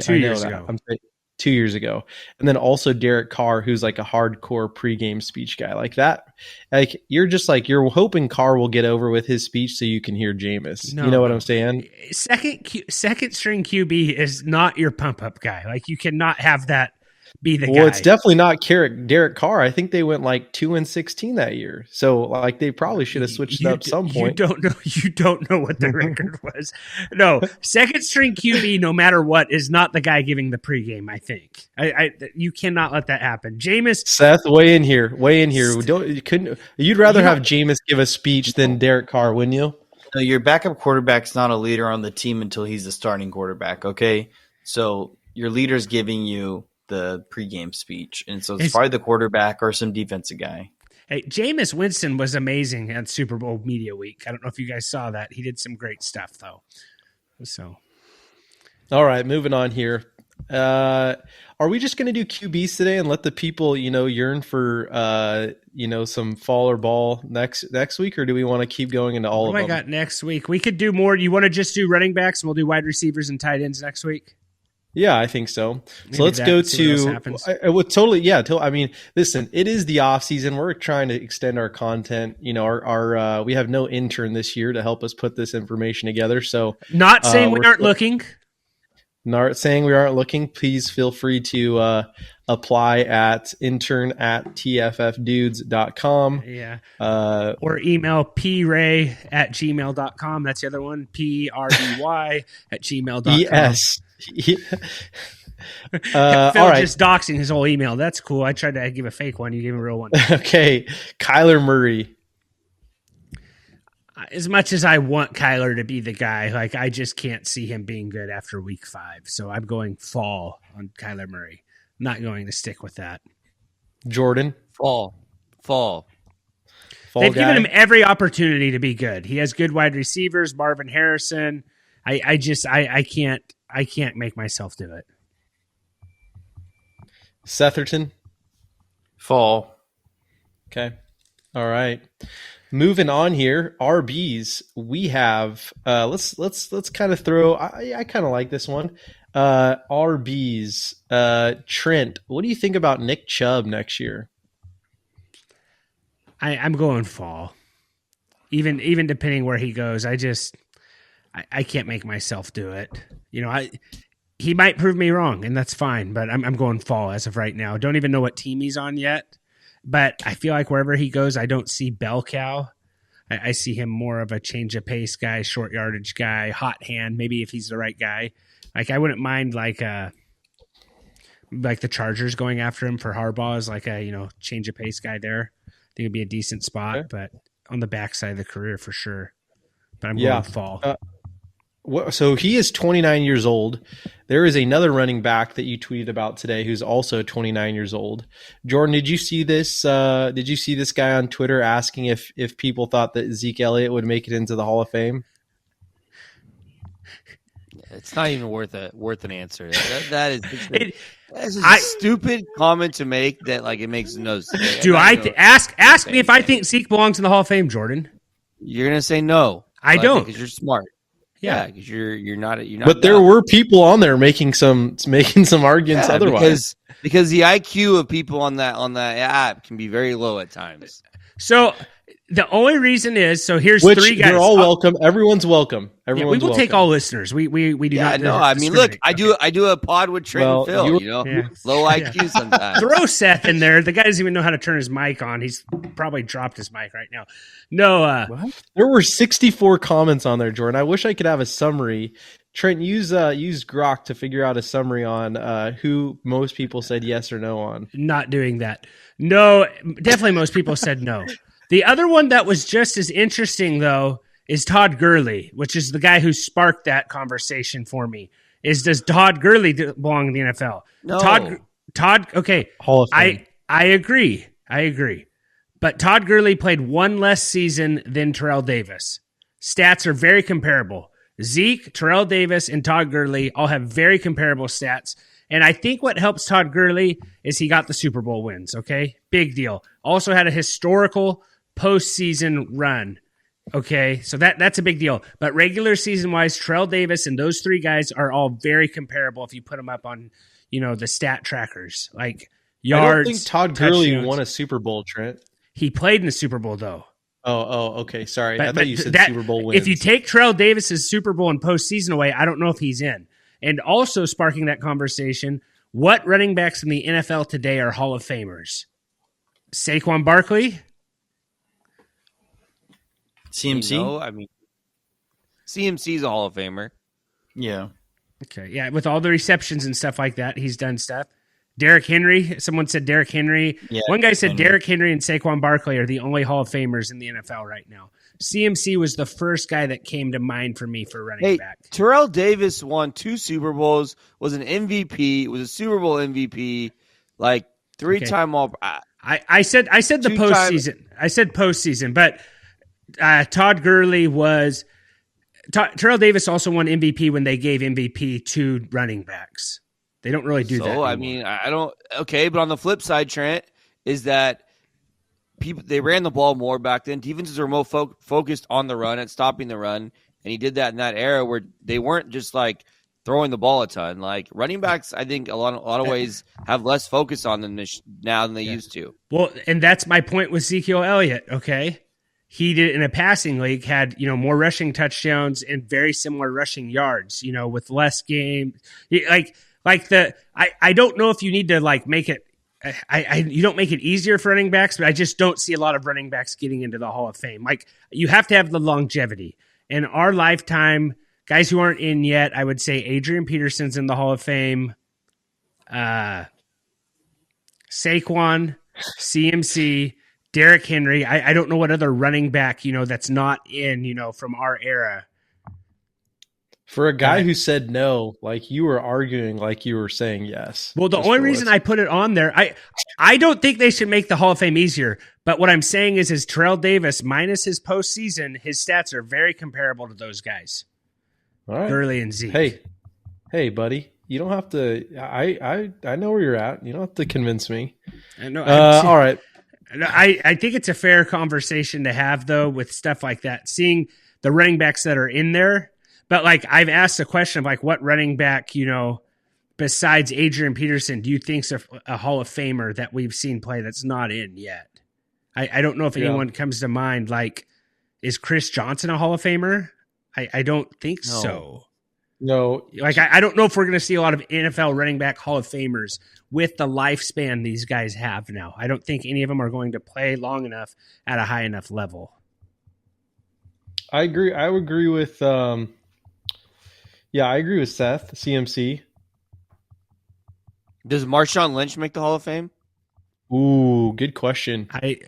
2 years that. ago. I'm saying 2 years ago, and then also Derek Carr, who's like a hardcore pregame speech guy, like that. Like you're hoping Carr will get over with his speech so you can hear Jameis. No. You know what I'm saying? Second string QB is not your pump up guy. Like you cannot have that be the guy. Well, it's definitely not Derek Carr. I think they went like 2-16 that year. So like they probably should have switched it up some point. You don't know what the record was. No, second string QB, no matter what, is not the guy giving the pregame. I think you cannot let that happen. Jameis, Seth, weigh in here. You'd rather have Jameis give a speech than Derek Carr, wouldn't you? No, your backup quarterback's not a leader on the team until he's the starting quarterback. Okay, so your leader's giving you the pregame speech, and so it's probably the quarterback or some defensive guy. Hey, Jameis Winston was amazing at Super Bowl Media Week. I don't know if you guys saw that. He did some great stuff, though. So, all right, moving on here. Are we just going to do QBs today and let the people, yearn for, some fall or ball next week, or do we want to keep going into all of them? I got next week. We could do more. You want to just do running backs, and we'll do wide receivers and tight ends next week? Yeah, I think so. So let's go to I mean, listen, it is the off season. We're trying to extend our content. Our we have no intern this year to help us put this information together. So not saying we aren't looking. Not saying we aren't looking. Please feel free to apply at intern@tffdudes.com. Yeah. Or email pray@gmail.com. That's the other one. PRDY@gmail.com. Yes. Phil all right. just doxing his whole email. That's cool. I tried to give a fake one. You gave him a real one. Okay. Kyler Murray. As much as I want Kyler to be the guy, like I just can't see him being good after week 5. So I'm going fall on Kyler Murray. I'm not going to stick with that. Jordan. Fall They've guy. given him every opportunity to be good. He has good wide receivers, Marvin Harrison. I can't make myself do it. Setherton. Fall. Okay. All right. Moving on here, RBs. We have let's kind of throw. I kind of like this one. RBs. Trent, what do you think about Nick Chubb next year? I'm going fall. Even depending where he goes, I can't make myself do it. He might prove me wrong, and that's fine. But I'm going fall as of right now. Don't even know what team he's on yet. But I feel like wherever he goes, I don't see bell cow. I see him more of a change of pace guy, short yardage guy, hot hand. Maybe if he's the right guy, like I wouldn't mind like the Chargers going after him for Harbaugh as like a change of pace guy there. I think it'd be a decent spot, okay. But on the backside of the career for sure. But I'm going fall. So he is 29 years old. There is another running back that you tweeted about today who's also 29 years old. Jordan, did you see this? Did you see this guy on Twitter asking if people thought that Ezekiel Elliott would make it into the Hall of Fame? It's not even worth an answer. That is a stupid comment to make. That like it makes no sense. Do ask me if I think Zeke belongs in the Hall of Fame, Jordan? You're gonna say no. I don't because you're smart. Yeah, because you're not. But there were people on there making some arguments otherwise. Because the IQ of people on that app can be very low at times. So the only reason is here's Which 3 guys. They're all welcome. Everyone's welcome. We will take all listeners. We do not. No, I mean, look, I do a pod with Trent and Phil. Low IQ sometimes. Throw Seth in there. The guy doesn't even know how to turn his mic on. He's probably dropped his mic right now. No, there were 64 comments on there, Jordan. I wish I could have a summary. Trent, use Grok to figure out a summary on who most people said yes or no on. Not doing that. No, definitely most people said no. The other one that was just as interesting, though, is Todd Gurley, which is the guy who sparked that conversation for me. Does Todd Gurley belong in the NFL? No. Todd. Okay, Hall of Fame. I agree. But Todd Gurley played one less season than Terrell Davis. Stats are very comparable. Zeke, Terrell Davis, and Todd Gurley all have very comparable stats. And I think what helps Todd Gurley is he got the Super Bowl wins, okay? Big deal. Also had a historical postseason run, okay? So that's a big deal. But regular season-wise, Terrell Davis and those 3 guys are all very comparable if you put them up on, the stat trackers. Like yards, I don't think Todd Gurley touchdowns. won a Super Bowl, Trent. He played in the Super Bowl, though. Oh, okay. Sorry. I But thought you said Super Bowl wins. If you take Terrell Davis's Super Bowl and postseason away, I don't know if he's in. And also sparking that conversation What running backs in the NFL today are Hall of Famers? Saquon Barkley? CMC? No, I mean, CMC's a Hall of Famer. Yeah. Okay, yeah, with all the receptions and stuff like that, he's done stuff. Derrick Henry, someone said Derrick Henry. Yeah, One guy said Derrick Henry and Saquon Barkley are the only Hall of Famers in the NFL right now. CMC was the first guy that came to mind for me for running back. Terrell Davis won 2 Super Bowls, was an MVP, was a Super Bowl MVP, like 3-time All. I said the postseason. I said postseason, but Todd Gurley was. Terrell Davis also won MVP when they gave MVP to running backs. They don't really do that anymore. I mean, I don't. Okay, but on the flip side, Trent, is that they ran the ball more back then. Defenses were more focused on the run and stopping the run, and he did that in that era where they weren't just like throwing the ball a ton. Like running backs, I think a lot of ways have less focus on them now than they used to. Well, and that's my point with Ezekiel Elliott. Okay, he did in a passing league had more rushing touchdowns and very similar rushing yards. With less game, I don't know if you need to make it. You don't make it easier for running backs, but I just don't see a lot of running backs getting into the Hall of Fame. You have to have the longevity. In our lifetime, guys who aren't in yet, I would say Adrian Peterson's in the Hall of Fame. Saquon, CMC, Derrick Henry. I don't know what other running back, that's not in, from our era. For a guy who said no, you were arguing like you were saying yes. Well, the only reason I put it on there, I don't think they should make the Hall of Fame easier. But what I'm saying is Terrell Davis, minus his postseason, his stats are very comparable to those guys. All right. Gurley and Zeke. Hey, buddy. You don't have to. I know where you're at. You don't have to convince me. I know. All right. I think it's a fair conversation to have, though, with stuff like that. Seeing the running backs that are in there. But, I've asked the question of, what running back, besides Adrian Peterson, do you think's a Hall of Famer that we've seen play that's not in yet? I don't know if anyone comes to mind. Is Chris Johnson a Hall of Famer? I don't think so. No. I don't know if we're going to see a lot of NFL running back Hall of Famers with the lifespan these guys have now. I don't think any of them are going to play long enough at a high enough level. I agree. I would agree with I agree with Seth, CMC. Does Marshawn Lynch make the Hall of Fame? Ooh, good question. I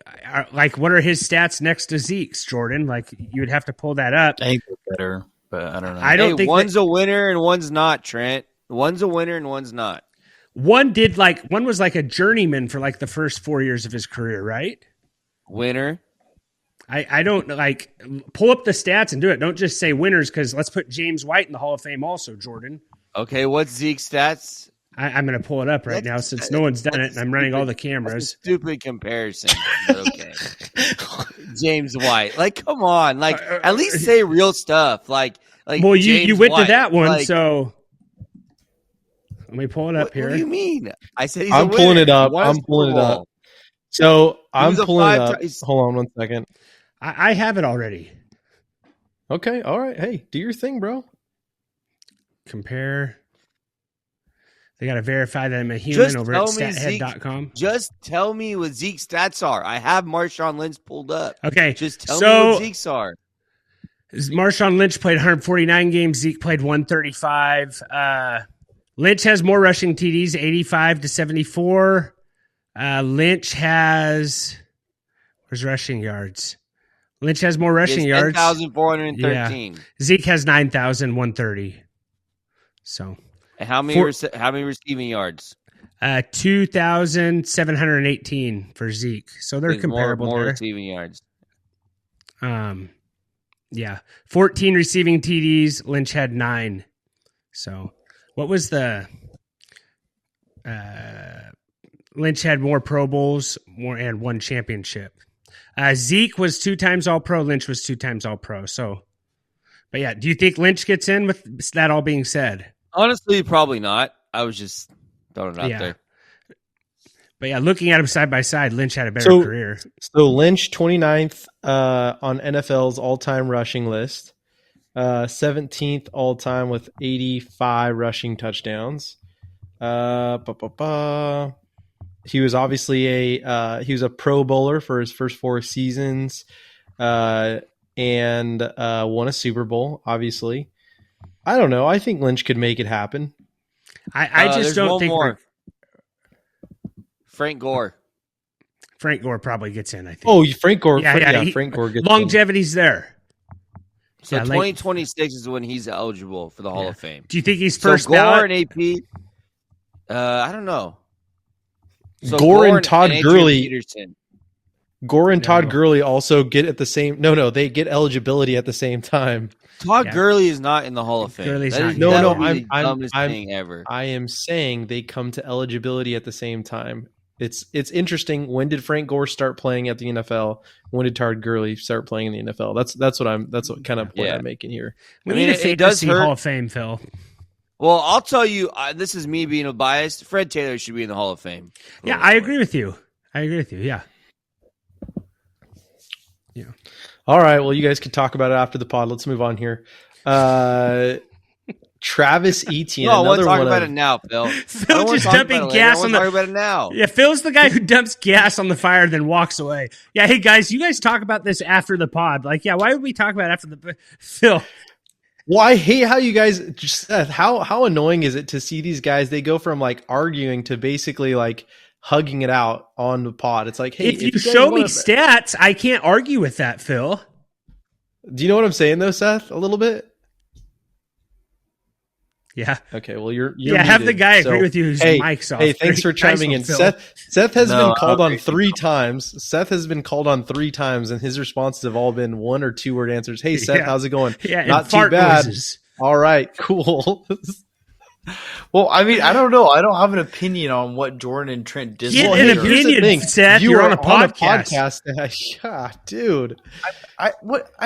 what are his stats next to Zeke's, Jordan? You would have to pull that up. I think they're better, but I don't know. I don't think one's a winner and one's not, Trent. One's a winner and one's not. One was a journeyman for the first 4 years of his career, right? Winner. I don't pull up the stats and do it. Don't just say winners, because let's put James White in the Hall of Fame also, Jordan. Okay, what's Zeke's stats? I'm going to pull it up right now since no one's done it, and I'm running all the cameras. That's a stupid comparison. Okay. James White. Come on. At least say real stuff. Well, you went White. To that one, so let me pull it up here. What do you mean? I said I'm pulling it up. I'm pulling it up. So I'm pulling it up. Hold on 1 second. I have it already. Okay. All right. Hey, do your thing, bro. Compare. They got to verify that I'm a human over at stathead.com. Just tell me what Zeke's stats are. I have Marshawn Lynch pulled up. Okay. Just tell me what Zeke's are. Marshawn Lynch played 149 games. Zeke played 135. Lynch has more rushing TDs, 85 to 74. Lynch has... Where's rushing yards? Lynch has more rushing yards. 10,413. Yeah. Zeke has 9,130. So... And how many receiving yards? 2,718 for Zeke. So they're comparable. More there. Receiving yards. 14 receiving TDs. Lynch had 9. So what was the Lynch had more Pro Bowls, and 1 championship. Zeke was 2 times All-Pro. Lynch was 2 times All-Pro. So, but yeah, do you think Lynch gets in with that all being said? Honestly, probably not. I was just throwing it out there. But yeah, looking at him side by side, Lynch had a better career. So Lynch, 29th on NFL's all-time rushing list, 17th all-time with 85 rushing touchdowns. He was obviously he was a Pro Bowler for his first 4 seasons, and won a Super Bowl. Obviously, I don't know. I think Lynch could make it happen. I just don't think more. Frank Gore. Frank Gore probably gets in. I think. Oh, Frank Gore. Frank Gore gets longevity's there. So 2026 is when he's eligible for the Hall of Fame. Do you think he's first Gore ballot? and AP? I don't know. So Gore and Todd Gurley. Peterson. Gore and Todd Gurley also get at the same. No, they get eligibility at the same time. Todd Gurley is not in the Hall of Fame. Gurley's that not. I'm dumbest thing ever. I am saying they come to eligibility at the same time. It's interesting. When did Frank Gore start playing at the NFL? When did Todd Gurley start playing in the NFL? That's what kind of point I'm making here. We need a fantasy Hall of Fame, Phil. Well, I'll tell you, this is me being a biased. Fred Taylor should be in the Hall of Fame. Yeah, I agree with you. Yeah. All right. Well, you guys can talk about it after the pod. Let's move on here. Travis Etienne. No, I want to talk about it now, Phil. Phil just dumping gas on the. Talk about it now. Yeah, Phil's the guy who dumps gas on the fire, then walks away. Yeah, hey guys, you guys talk about this after the pod. Like, yeah, why would we talk about it after the Phil? Well, I hate how you guys just how annoying is it to see these guys? They go from like arguing to basically like hugging it out on the pod. It's like, hey, if you show me stats, I can't argue with that, Phil. Do you know what I'm saying though, Seth? A little bit. Yeah. Okay. Well, you're have the guy agree with you whose mic's off. Hey, thanks for chiming in. Phil. Seth has been called on 3 times. Seth has been called on 3 times, and his responses have all been 1 or 2 word answers. Hey, Seth, how's it going? Yeah, not too bad. Noises. All right, cool. Well, I mean, I don't know. I don't have an opinion on what Jordan and Trent did. Get an opinion, Seth. You're on a podcast. Yeah, dude. I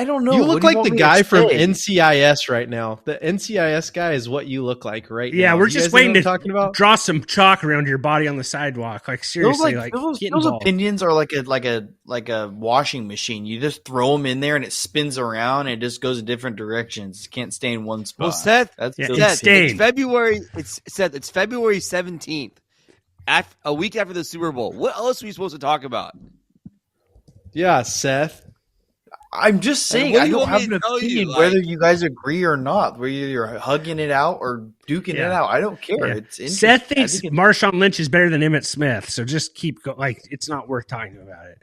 don't know. You look like the guy from NCIS right now. The NCIS guy is what you look like right now. Yeah, we're just waiting to talking draw some chalk around your body on the sidewalk. Like seriously, those opinions are like a washing machine. You just throw them in there and it spins around and it just goes in different directions. It can't stay in one spot. Well, Seth, it's February. It's February 17th, a week after the Super Bowl. What else are we supposed to talk about? Yeah, Seth. I'm just saying, I don't have an opinion whether you guys agree or not. Whether you're hugging it out or duking it out, I don't care. Yeah. It's Seth thinks Marshawn Lynch is better than Emmitt Smith, so just keep going. Like it's not worth talking about it.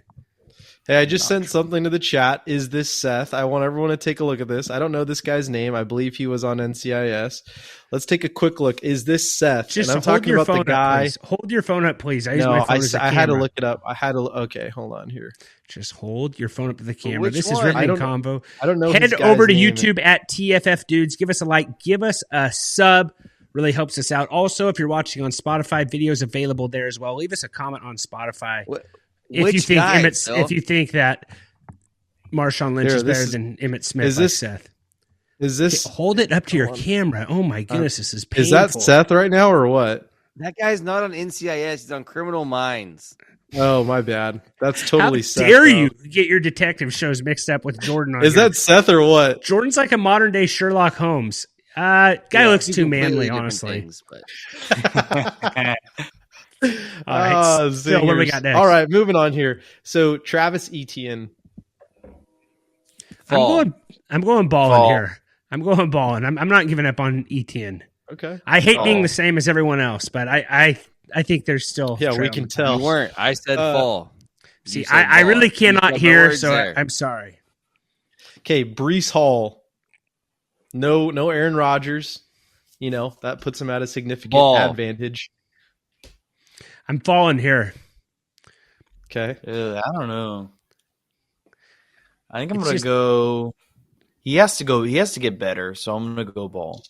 Hey, I just sent something to the chat. Is this Seth? I want everyone to take a look at this. I don't know this guy's name. I believe he was on NCIS. Let's take a quick look. Is this Seth? Just and I'm talking about the guy. Hold your phone up, please. I had to look it up. Okay, hold on here. Just hold your phone up to the camera. This is Ripping Convo. I don't know. Head over to YouTube at TFF Dudes. Give us a like. Give us a sub. Really helps us out. Also, if you're watching on Spotify, videos available there as well. Leave us a comment on Spotify. If you think that Marshawn Lynch is better than Emmitt Smith, Seth. Is this? Hold it up to your camera. Oh my goodness, this is painful. Is that Seth right now or what? That guy's not on NCIS. He's on Criminal Minds. Oh, my bad. That's totally Seth. How dare you get your detective shows mixed up with Jordan on Is that Seth or what? Jordan's like a modern day Sherlock Holmes. Guy looks too manly, honestly. Things, but... All right, Phil, what do we got next? All right, moving on here. So Travis Etienne. I'm going balling here. I'm going balling. I'm not giving up on Etienne. Okay. I hate being the same as everyone else, but I think there's still we can tell. You weren't. I said fall. See, I really cannot hear, so I'm sorry. Okay, Breece Hall. No Aaron Rodgers. You know, that puts him at a significant advantage. I'm falling here. Okay. I don't know. I think I'm going to go. He has to get better, so I'm going to go Ball.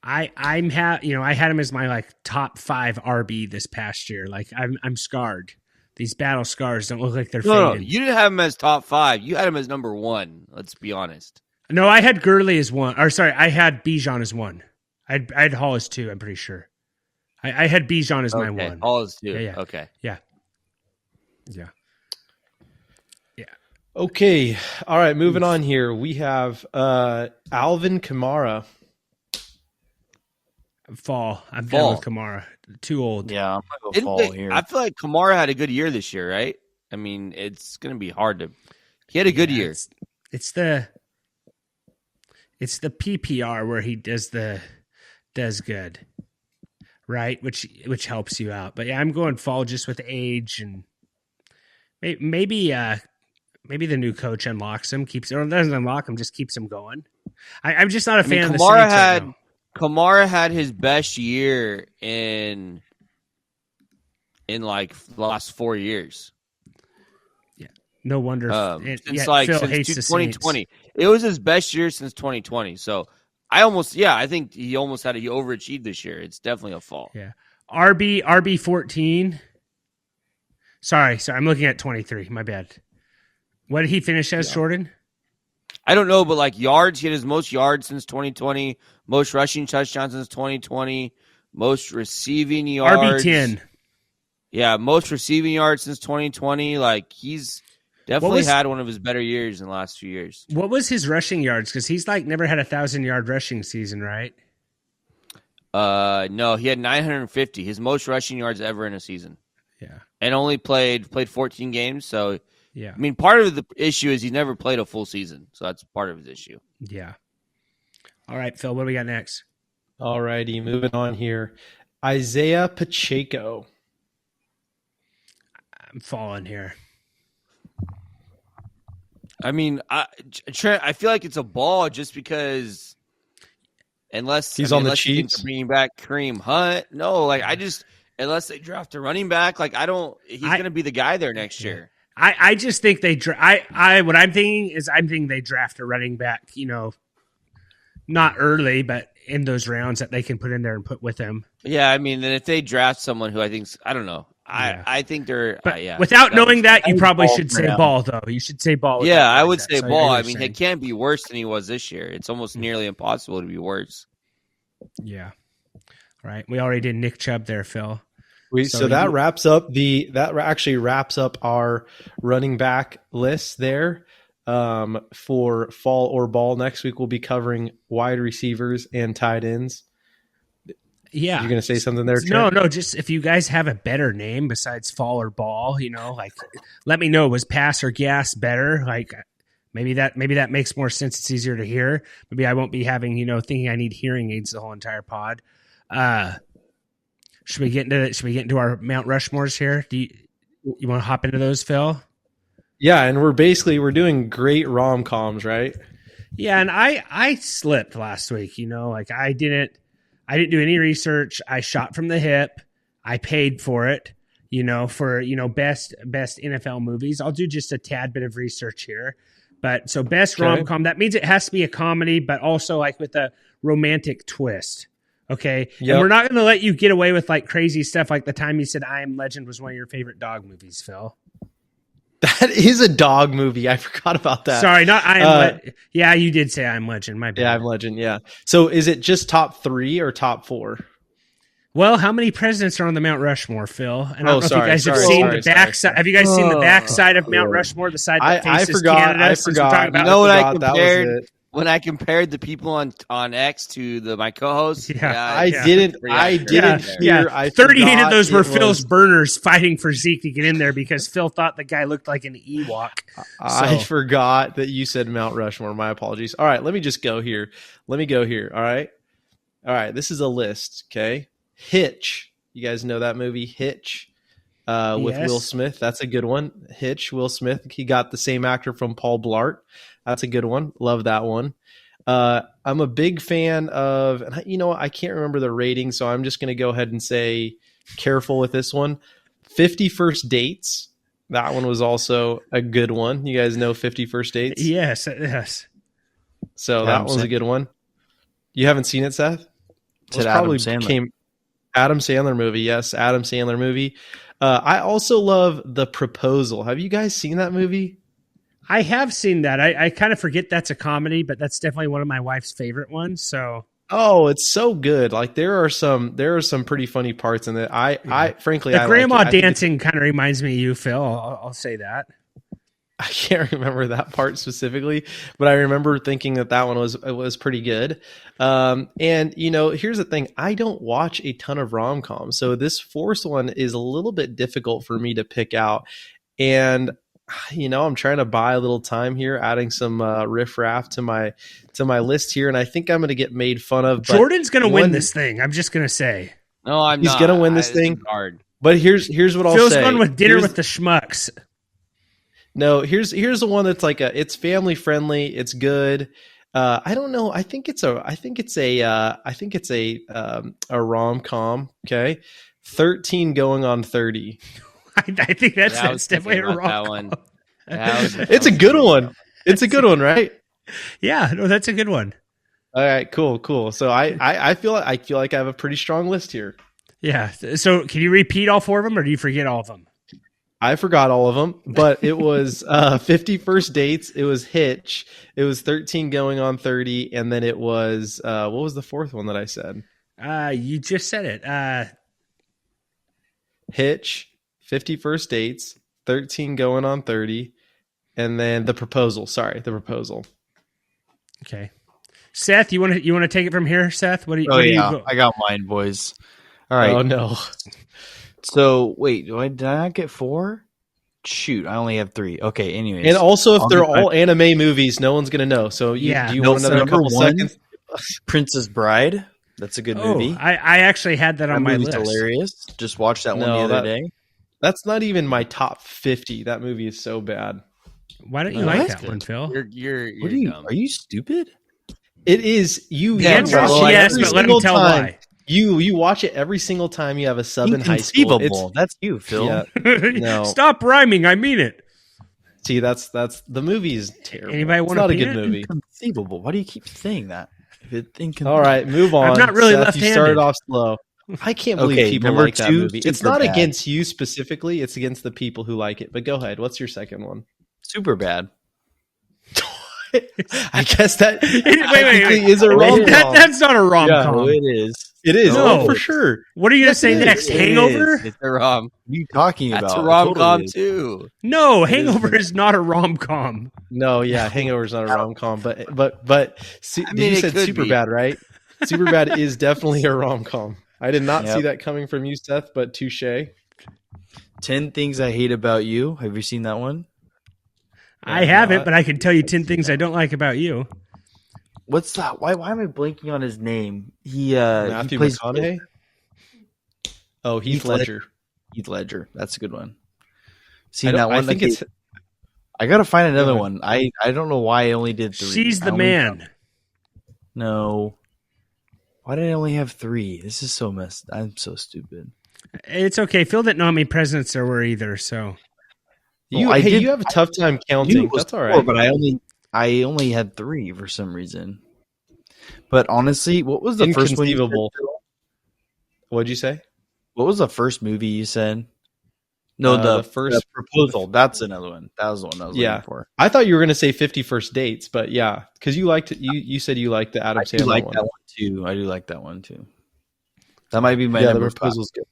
I had him as my top 5 RB this past year. Like I'm scarred. These battle scars don't look like they're fading. No, you didn't have him as top 5. You had him as number 1. Let's be honest. No, I had Gurley as 1. Or sorry, I had Bijan as 1. I had Hall as 2. I'm pretty sure. I had Bijan as my 1. Hall as 2. Yeah. Okay. Yeah. Okay. All right. Moving on here. We have Alvin Kamara. Fall. I'm Fall. done with Kamara. Too old. Yeah, I'm gonna go fall here. I feel like Kamara had a good year this year, right? I mean, it's going to be hard to. He had a good year. It's the PPR where he does good, right? Which helps you out. But yeah, I'm going fall just with age and maybe the new coach unlocks him, doesn't unlock him, just keeps him going. I'm just not a fan of the Saints right now. Kamara had his best year in like the last 4 years. Yeah, no wonder. Since Phil hates 2020, it was his best year since 2020. So I think he overachieved this year. It's definitely a fall. Yeah, RB 14. Sorry, I'm looking at 23. My bad. What did he finish as, Jordan? I don't know, but like yards, he had his most yards since 2020, most rushing touchdowns since 2020, most receiving yards. RB 10. Yeah, most receiving yards since 2020. Like he's definitely had one of his better years in the last few years. What was his rushing yards? Because he's like never had 1,000-yard rushing season, right? No, he had 950, his most rushing yards ever in a season. Yeah, and only played 14 games. So yeah, I mean, part of the issue is he's never played a full season, so that's part of his issue. Yeah. All right, Phil, what do we got next? All righty, moving on here. Isaiah Pacheco. I'm falling here. I mean, Trent, I feel like it's a ball just because unless he's on the Chiefs bringing back Kareem Hunt. No, like unless they draft a running back, like he's going to be the guy there next year. I just think what I'm thinking is they draft a running back, not early, but in those rounds that they can put in there and put with them. Yeah, I mean, and if they draft someone who I don't know. I think they're without knowing that, you probably should say Ball, though. You should say Ball. Yeah, I would say Ball. I mean, it can't be worse than he was this year. It's almost nearly impossible to be worse. Yeah. All right. We already did Nick Chubb there, Phil. So that actually wraps up our running back list there. For fall or ball. Next week we'll be covering wide receivers and tight ends. Yeah. You're going to say something there, Trent? No, just if you guys have a better name besides fall or ball, let me know. Was pass or gas better? Like maybe that makes more sense. It's easier to hear. Maybe I won't be having, thinking I need hearing aids the whole entire pod. Should we get into our Mount Rushmores here? Do you want to hop into those, Phil? Yeah, and we're doing great rom-coms, right? Yeah, and I slipped last week, I didn't do any research. I shot from the hip. I paid for it, for best NFL movies. I'll do just a tad bit of research here. But so best rom-com, that means it has to be a comedy, but also like with a romantic twist. Okay. Yep. And we're not going to let you get away with like crazy stuff like the time you said I Am Legend was one of your favorite dog movies, Phil. That is a dog movie. I forgot about that. Sorry, not I Am Legend. Yeah, you did say I Am Legend. My bad. Yeah, I Am Legend. Yeah. So is it just top 3 or top 4? Well, how many presidents are on the Mount Rushmore, Phil? And I don't know if you guys have seen the backside. Have you guys seen the backside of Mount Rushmore? The side that faces Canada? I forgot. You know what I compared? When I compared the people on X to my co-hosts, I didn't hear. 38 of those were Phil's burners fighting for Zeke to get in there because Phil thought the guy looked like an Ewok. I forgot that you said Mount Rushmore. My apologies. All right, let me just go here. All right. This is a list. Okay, Hitch. You guys know that movie, Hitch, with Will Smith. That's a good one. Hitch, Will Smith. He got the same actor from Paul Blart. That's a good one. Love that one. I'm a big fan of, and I can't remember the rating, so I'm just going to go ahead and say careful with this one. 50 First Dates. That one was also a good one. You guys know 50 First Dates? Yes. So that one's a good one. You haven't seen it, Seth? It's probably Adam Sandler movie. Yes, Adam Sandler movie. I also love The Proposal. Have you guys seen that movie? I have seen that. I kind of forget that's a comedy, but that's definitely one of my wife's favorite ones. So, it's so good. Like there are some pretty funny parts in it. I frankly, the grandma dancing kind of reminds me of you, Phil. I'll say that. I can't remember that part specifically, but I remember thinking that one was pretty good. And here's the thing: I don't watch a ton of rom-coms, so this fourth one is a little bit difficult for me to pick out. And I'm trying to buy a little time here, adding some riff-raff to my list here, and I think I'm going to get made fun of. Jordan's going to win this thing. I'm just going to say. No, I'm not. He's going to win this thing. Hard. But here's what I'll say. Phil's going with dinner with the schmucks. No, here's the one that's like it's family friendly. It's good. I don't know. I think it's a rom-com. Okay. 13 going on 30. I think that's definitely a rom-com. It's a good one. It's a good one, right? Yeah, no, that's a good one. All right, cool. So I feel like I have a pretty strong list here. Yeah. So can you repeat all 4 of them, or do you forget all of them? I forgot all of them, but it was 50 First Dates. It was Hitch. It was 13 going on 30. And then it was, what was the fourth one that I said? You just said it. Hitch, 50 First Dates, 13 going on 30. And then The Proposal. Sorry, The Proposal. Okay. Seth, you want to take it from here, Seth? What do you I got mine, boys. All right. Oh, no. So wait, did I not get 4? Shoot, I only have 3. Okay, anyways. And also, if they're all anime movies, no one's gonna know. So do you want another couple seconds? Princess Bride. That's a good movie. I actually had that on my list. Hilarious. Just watched that one the other day. That's not even my top 50. That movie is so bad. Why don't you like that one, Phil? You're dumb. Are you stupid? It is. You the answer is yes, but let me tell why. You watch it every single time you have a sub in high school. That's you, Phil. Yeah, no. Stop rhyming. I mean it. See, that's the movie is terrible. Anybody want not a good movie. Inconceivable. Why do you keep saying that? All right, move on. I'm not really Seth, left-handed. You started off slow. I can't believe people like that movie. It's not bad. against you specifically. It's against the people who like it. But go ahead. What's your second one? Super bad. I guess that wait. is a rom-com. That's not a rom-com. Yeah, it is. It is. No. For sure. What are you going to say next? Hangover? It's a rom. What are you talking about? That's a rom-com too. No, Hangover is not a rom-com. No, yeah, Hangover is not a rom-com, but you said Superbad, right? Superbad is definitely a rom-com. I did not see that coming from you, Seth, but touche. 10 Things I Hate About You. Have you seen that one? I haven't, but I can tell you 10 things I don't like about you. What's that? Why am I blanking on his name? Matthew plays McConaughey? Oh, Heath Ledger. Heath Ledger. That's a good one. Seen that one? I think it's. I gotta find another one. I don't know why I only did 3. She's the Man. No. Why did I only have 3? This is so messed. I'm so stupid. It's okay. Phil didn't know how many presidents there were either, so. You have a tough time counting. That's all right. But I only had 3 for some reason. But honestly, what was the first one? What'd you say? What was the first movie you said? No, the first Proposal. That's another one. That was the one I was looking for. I thought you were going to say 50 First Dates, but yeah, because you liked it. You said you liked the Adam Sandler one. That one too. I do like that one too. That might be my number 5. Proposal's good.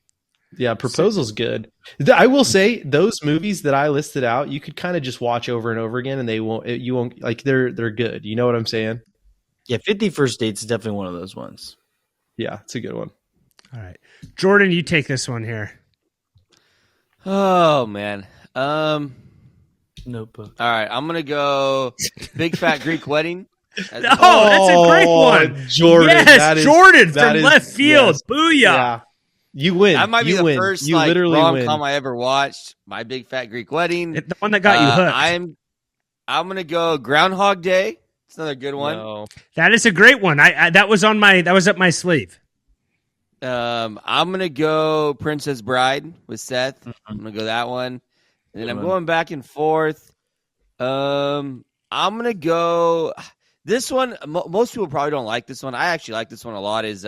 Yeah, Proposal's good. I will say those movies that I listed out, you could kind of just watch over and over again, and you won't like they're good. You know what I'm saying? Yeah, 50 First Dates is definitely one of those ones. Yeah, it's a good one. All right, Jordan, you take this one here. Oh man. Notebook. All right, I'm gonna go Big Fat Greek Wedding. That's a great one, Jordan. Yes, Jordan from left field. Yes. Booyah! Yeah. You win. That might be the first rom-com I ever watched. My Big Fat Greek Wedding. The one that got you hooked. I'm gonna go Groundhog Day. It's another good one. No. That is a great one. That was up my sleeve. I'm gonna go Princess Bride with Seth. I'm gonna go that one. And then I'm going back and forth. I'm gonna go this one. Most people probably don't like this one. I actually like this one a lot. Is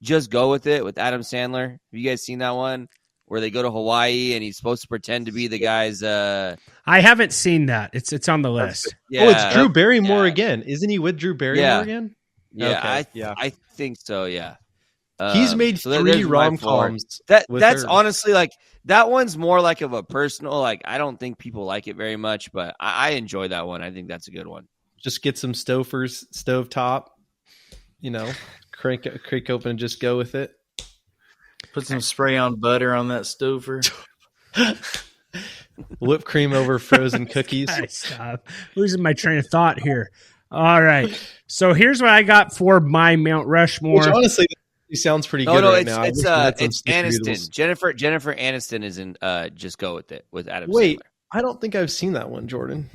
Just Go With It with Adam Sandler. Have you guys seen that one where they go to Hawaii and he's supposed to pretend to be the guy's? I haven't seen that. It's on the list. Yeah. Oh, it's Drew Barrymore again. Isn't he with Drew Barrymore again? Yeah, okay. I think so. Yeah. He's made so three there's my four. rom-coms. That's her. honestly like that one's more like of a personal. Like I don't think people like it very much, but I enjoy that one. I think that's a good one. Just get some stove top, crank open and just go with it. Put some spray on butter on that stover. Whipped cream over frozen cookies. Stop. Losing my train of thought here. All right. So here's what I got for my Mount Rushmore. Which honestly, he sounds pretty good right now. It's Aniston. Jennifer Aniston is in. Just go with it with Adam. Wait, Sandler. I don't think I've seen that one, Jordan.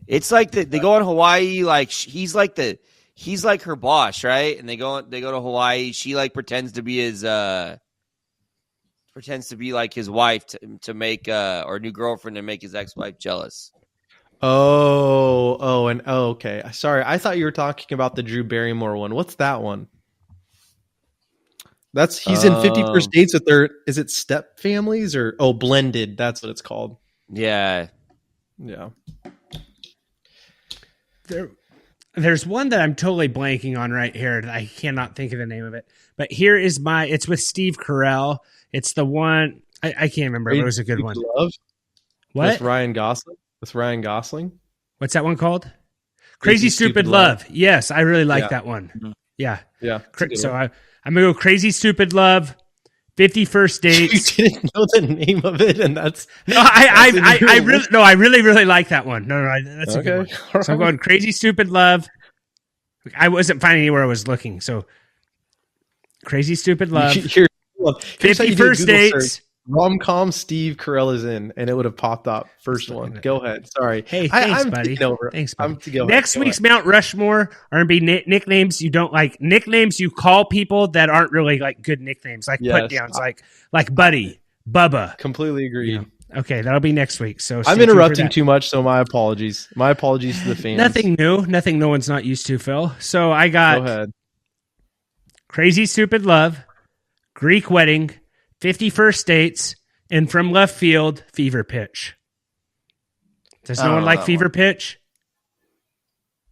It's like they go on Hawaii. Like he's like her boss, right? And they go to Hawaii. She like pretends to be like his wife to make or new girlfriend to make his ex-wife jealous. Okay. Sorry, I thought you were talking about the Drew Barrymore one. What's that one? He's in 50 First Dates with their, is it step families or blended? That's what it's called. Yeah. There's one that I'm totally blanking on right here. I cannot think of the name of it. But here is it's with Steve Carell. It's the one I can't remember. It was a good one. Love? What? With Ryan Gosling? What's that one called? Crazy Stupid Love. Yes, I really like that one. Yeah. Yeah. So I'm going to go Crazy Stupid Love, 50 First Dates. You didn't know the name of it, and that's I really like that one. No, that's a good one. So I'm going Crazy Stupid Love. I wasn't finding anywhere I was looking. So Crazy Stupid Love, 50 First Dates. Rom-Com Steve Carell is in, and it would have popped up first one. Go ahead. Sorry. Hey, thanks, buddy. Thanks, buddy. Next week's Mount Rushmore are going to be nicknames you don't like. Nicknames you call people that aren't really like good nicknames, like put downs, like Buddy, Bubba. Completely agreed. Yeah. Okay, that'll be next week. So I'm interrupting too much, so my apologies. My apologies to the fans. Nothing new. Nothing no one's not used to, Phil. So I got Go ahead. Crazy Stupid Love, Greek Wedding, 50 First Dates, and from left field, Fever Pitch. Does no one like Fever Pitch?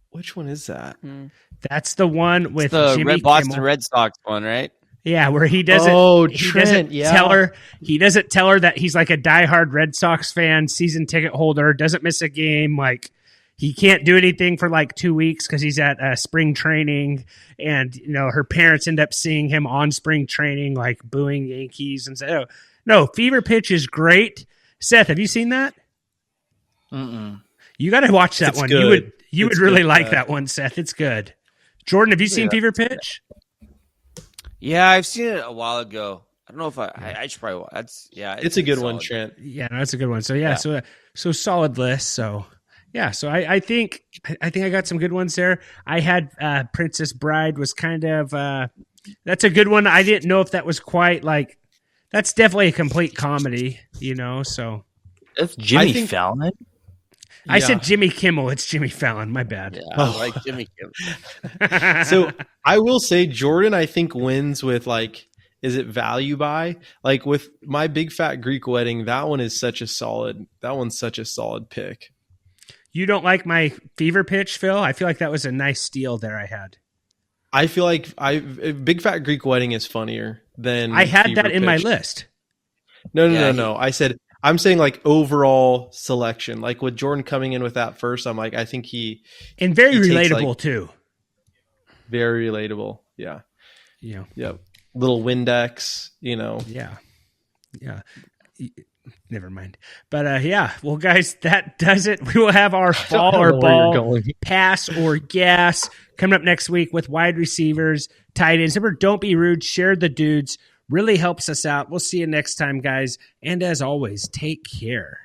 Which one is that? That's the one with the Jimmy Boston Kimmel. Red Sox one, right? Yeah, where he doesn't. Trent, tell her. He doesn't tell her that he's like a diehard Red Sox fan, season ticket holder, doesn't miss a game. Like he can't do anything for like 2 weeks because he's at spring training, and her parents end up seeing him on spring training, like booing Yankees and say, "Oh no, Fever Pitch is great." Seth, have you seen that? Mm-mm. You got to watch that one. Good. You would really like that one, Seth. It's good. Jordan, have you seen Fever Pitch? Yeah, I've seen it a while ago. I don't know if I should probably. It's a good one, Trent. Yeah, no, that's a good one. So so solid list. So. Yeah, so I think I got some good ones there. I had Princess Bride was kind of that's a good one. I didn't know if that was quite like that's definitely a complete comedy, so that's Jimmy Fallon. I said Jimmy Kimmel. It's Jimmy Fallon. My bad. Yeah, I like Jimmy Kimmel. So I will say Jordan, I think, wins with is it value buy? Like with my Big Fat Greek Wedding, that one's such a solid pick. You don't like my Fever Pitch, Phil? I feel like that was a nice steal there I had. I feel like Big Fat Greek Wedding is funnier than I had Fever that in Pitch. my list. No. I'm saying like overall selection. Like with Jordan coming in with that first, I'm like, I think and very relatable too. Very relatable. Yeah. Yeah. Yep. Little Windex, Yeah. Never mind. But well, guys, that does it. We will have our fall or ball, pass or gas coming up next week with wide receivers, tight ends. Remember, don't be rude. Share the dudes. Really helps us out. We'll see you next time, guys. And as always, take care.